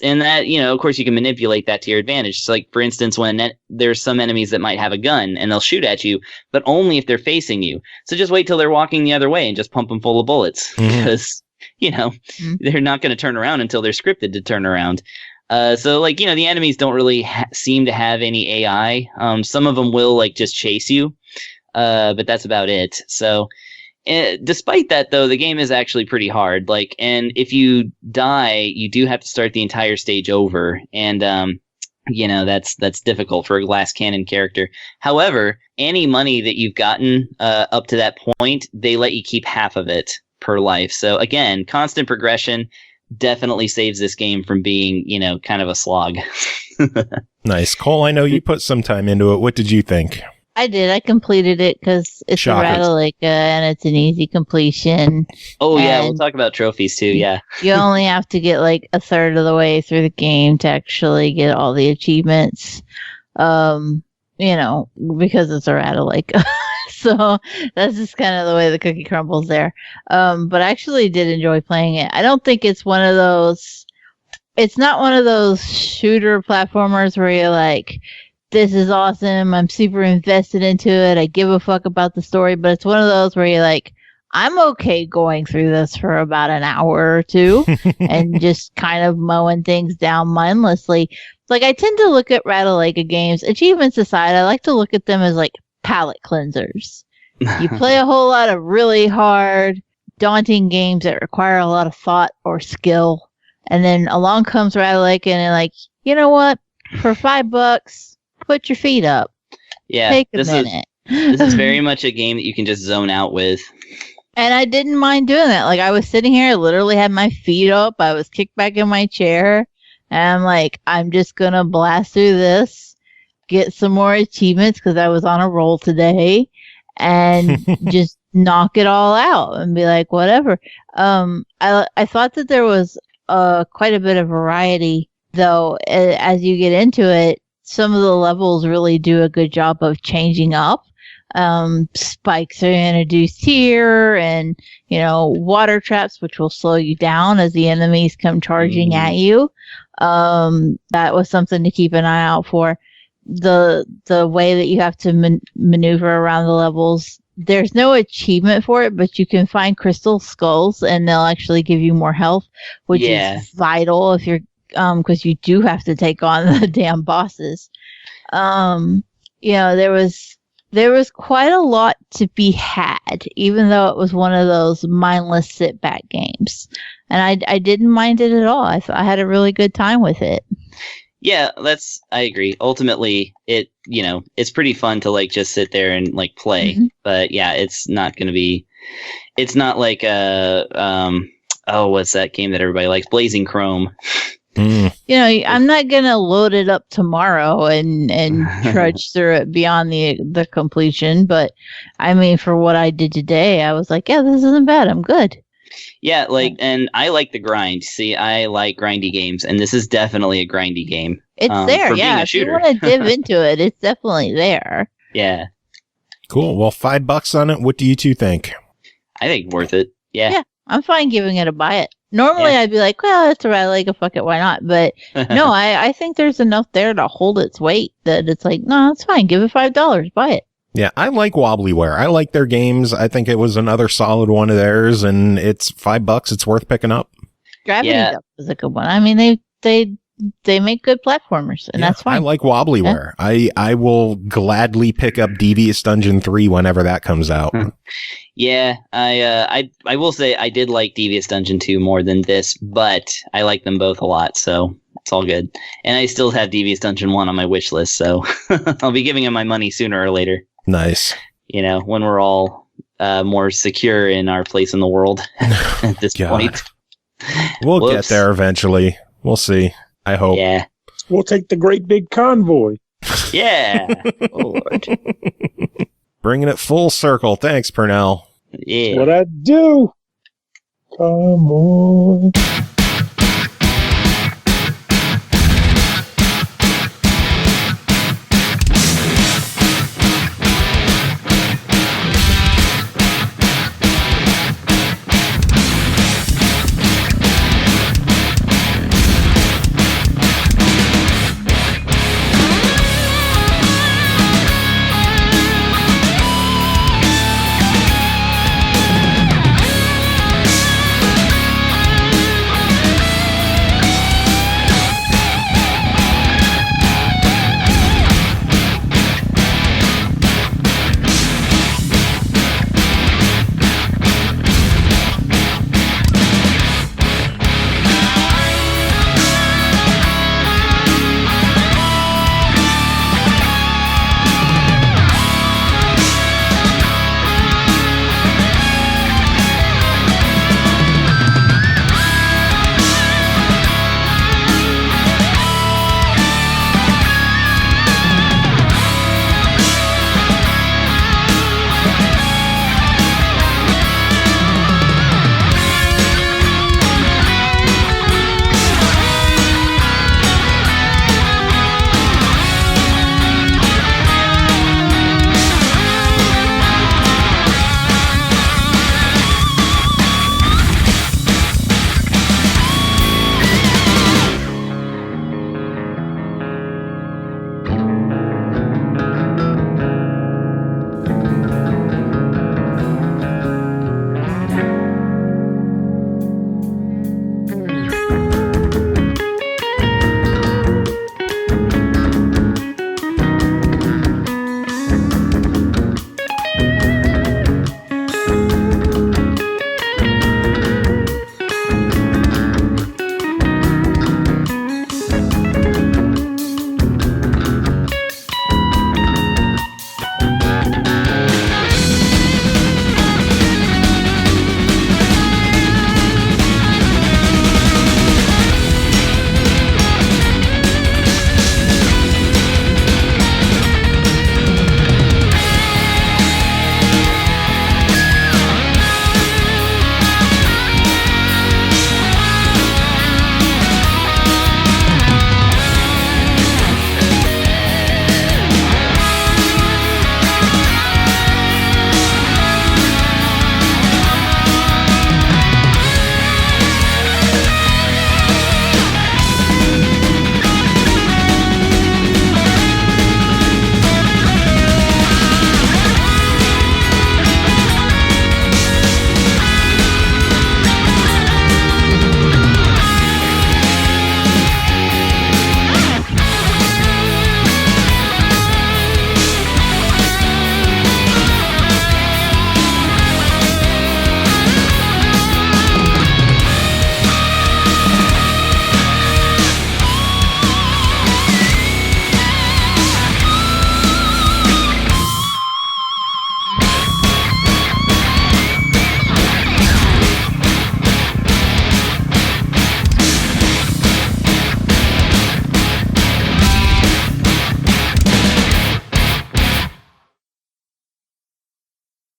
in that, of course you can manipulate that to your advantage. So like, for instance, when there's some enemies that might have a gun and they'll shoot at you, but only if they're facing you. So just wait till they're walking the other way and just pump them full of bullets, because, they're not going to turn around until they're scripted to turn around. So like, the enemies don't really seem to have any AI. Some of them will like just chase you, but that's about it. So despite that, though, the game is actually pretty hard. Like, and if you die, you do have to start the entire stage over, and that's difficult for a glass cannon character. However, any money that you've gotten up to that point, they let you keep half of it per life. So again, constant progression definitely saves this game from being, kind of a slog. Nice. Cole, I know you put some time into it. What did you think? I did. I completed it because it's a Ratalaika and it's an easy completion. Oh, yeah. We'll talk about trophies too. Yeah. You only have to get like a third of the way through the game to actually get all the achievements, because it's a Ratalaika. So that's just kind of the way the cookie crumbles there. But I actually did enjoy playing it. I don't think it's not one of those shooter platformers where you're like, this is awesome, I'm super invested into it, I give a fuck about the story, but it's one of those where you're like, I'm okay going through this for about an hour or two and just kind of mowing things down mindlessly. Like, I tend to look at Ratalaika games, achievements aside, I like to look at them as like palate cleansers. You play a whole lot of really hard, daunting games that require a lot of thought or skill, and then along comes Ratalaika and you're like, you know what, for $5, put your feet up. Yeah, take a minute. This is very much a game that you can just zone out with. And I didn't mind doing that. Like, I was sitting here, I literally had my feet up, I was kicked back in my chair, and I'm like, I'm just gonna blast through this, get some more achievements because I was on a roll today, and just knock it all out and be like, whatever. I thought that there was quite a bit of variety, though. As you get into it, some of the levels really do a good job of changing up. Spikes are introduced here, and water traps, which will slow you down as the enemies come charging at you. That was something to keep an eye out for. The way that you have to maneuver around the levels, there's no achievement for it, but you can find crystal skulls and they'll actually give you more health, which is vital if you're because you do have to take on the damn bosses. There was quite a lot to be had, even though it was one of those mindless sit back games, and I didn't mind it at all. I had a really good time with it. Yeah, I agree. Ultimately, it's pretty fun to like just sit there and like play. Mm-hmm. But yeah, it's not like what's that game that everybody likes? Blazing Chrome. I'm not gonna load it up tomorrow and trudge through it beyond the completion. But I mean, for what I did today, I was like, yeah, this isn't bad. I'm good. Yeah, and I like the grind. See, I like grindy games, and this is definitely a grindy game. It's there, yeah. If you want to dive into it, it's definitely there. Yeah. Cool. Well, $5 on it. What do you two think? I think worth it. Yeah. Yeah, I'm fine giving it a buy it. Normally, I'd be like, well, it's a Ratalaika, fuck it, why not? But no, I think there's enough there to hold its weight that it's like, no, it's fine. Give it $5, buy it. Yeah, I like Wobblyware. I like their games. I think it was another solid one of theirs, and it's $5. It's worth picking up. Gravity Dump is a good one. I mean, they make good platformers, and that's fine. I like Wobblyware. Yeah. I will gladly pick up Devious Dungeon 3 whenever that comes out. Yeah, I will say I did like Devious Dungeon 2 more than this, but I like them both a lot, so it's all good. And I still have Devious Dungeon 1 on my wish list, so I'll be giving him my money sooner or later. Nice. You know, when we're all more secure in our place in the world at this point. We'll get there eventually. We'll see. I hope. Yeah. We'll take the great big convoy. Yeah. Oh, Lord. Bringing it full circle. Thanks, Pernell. Yeah. What I do? Come on.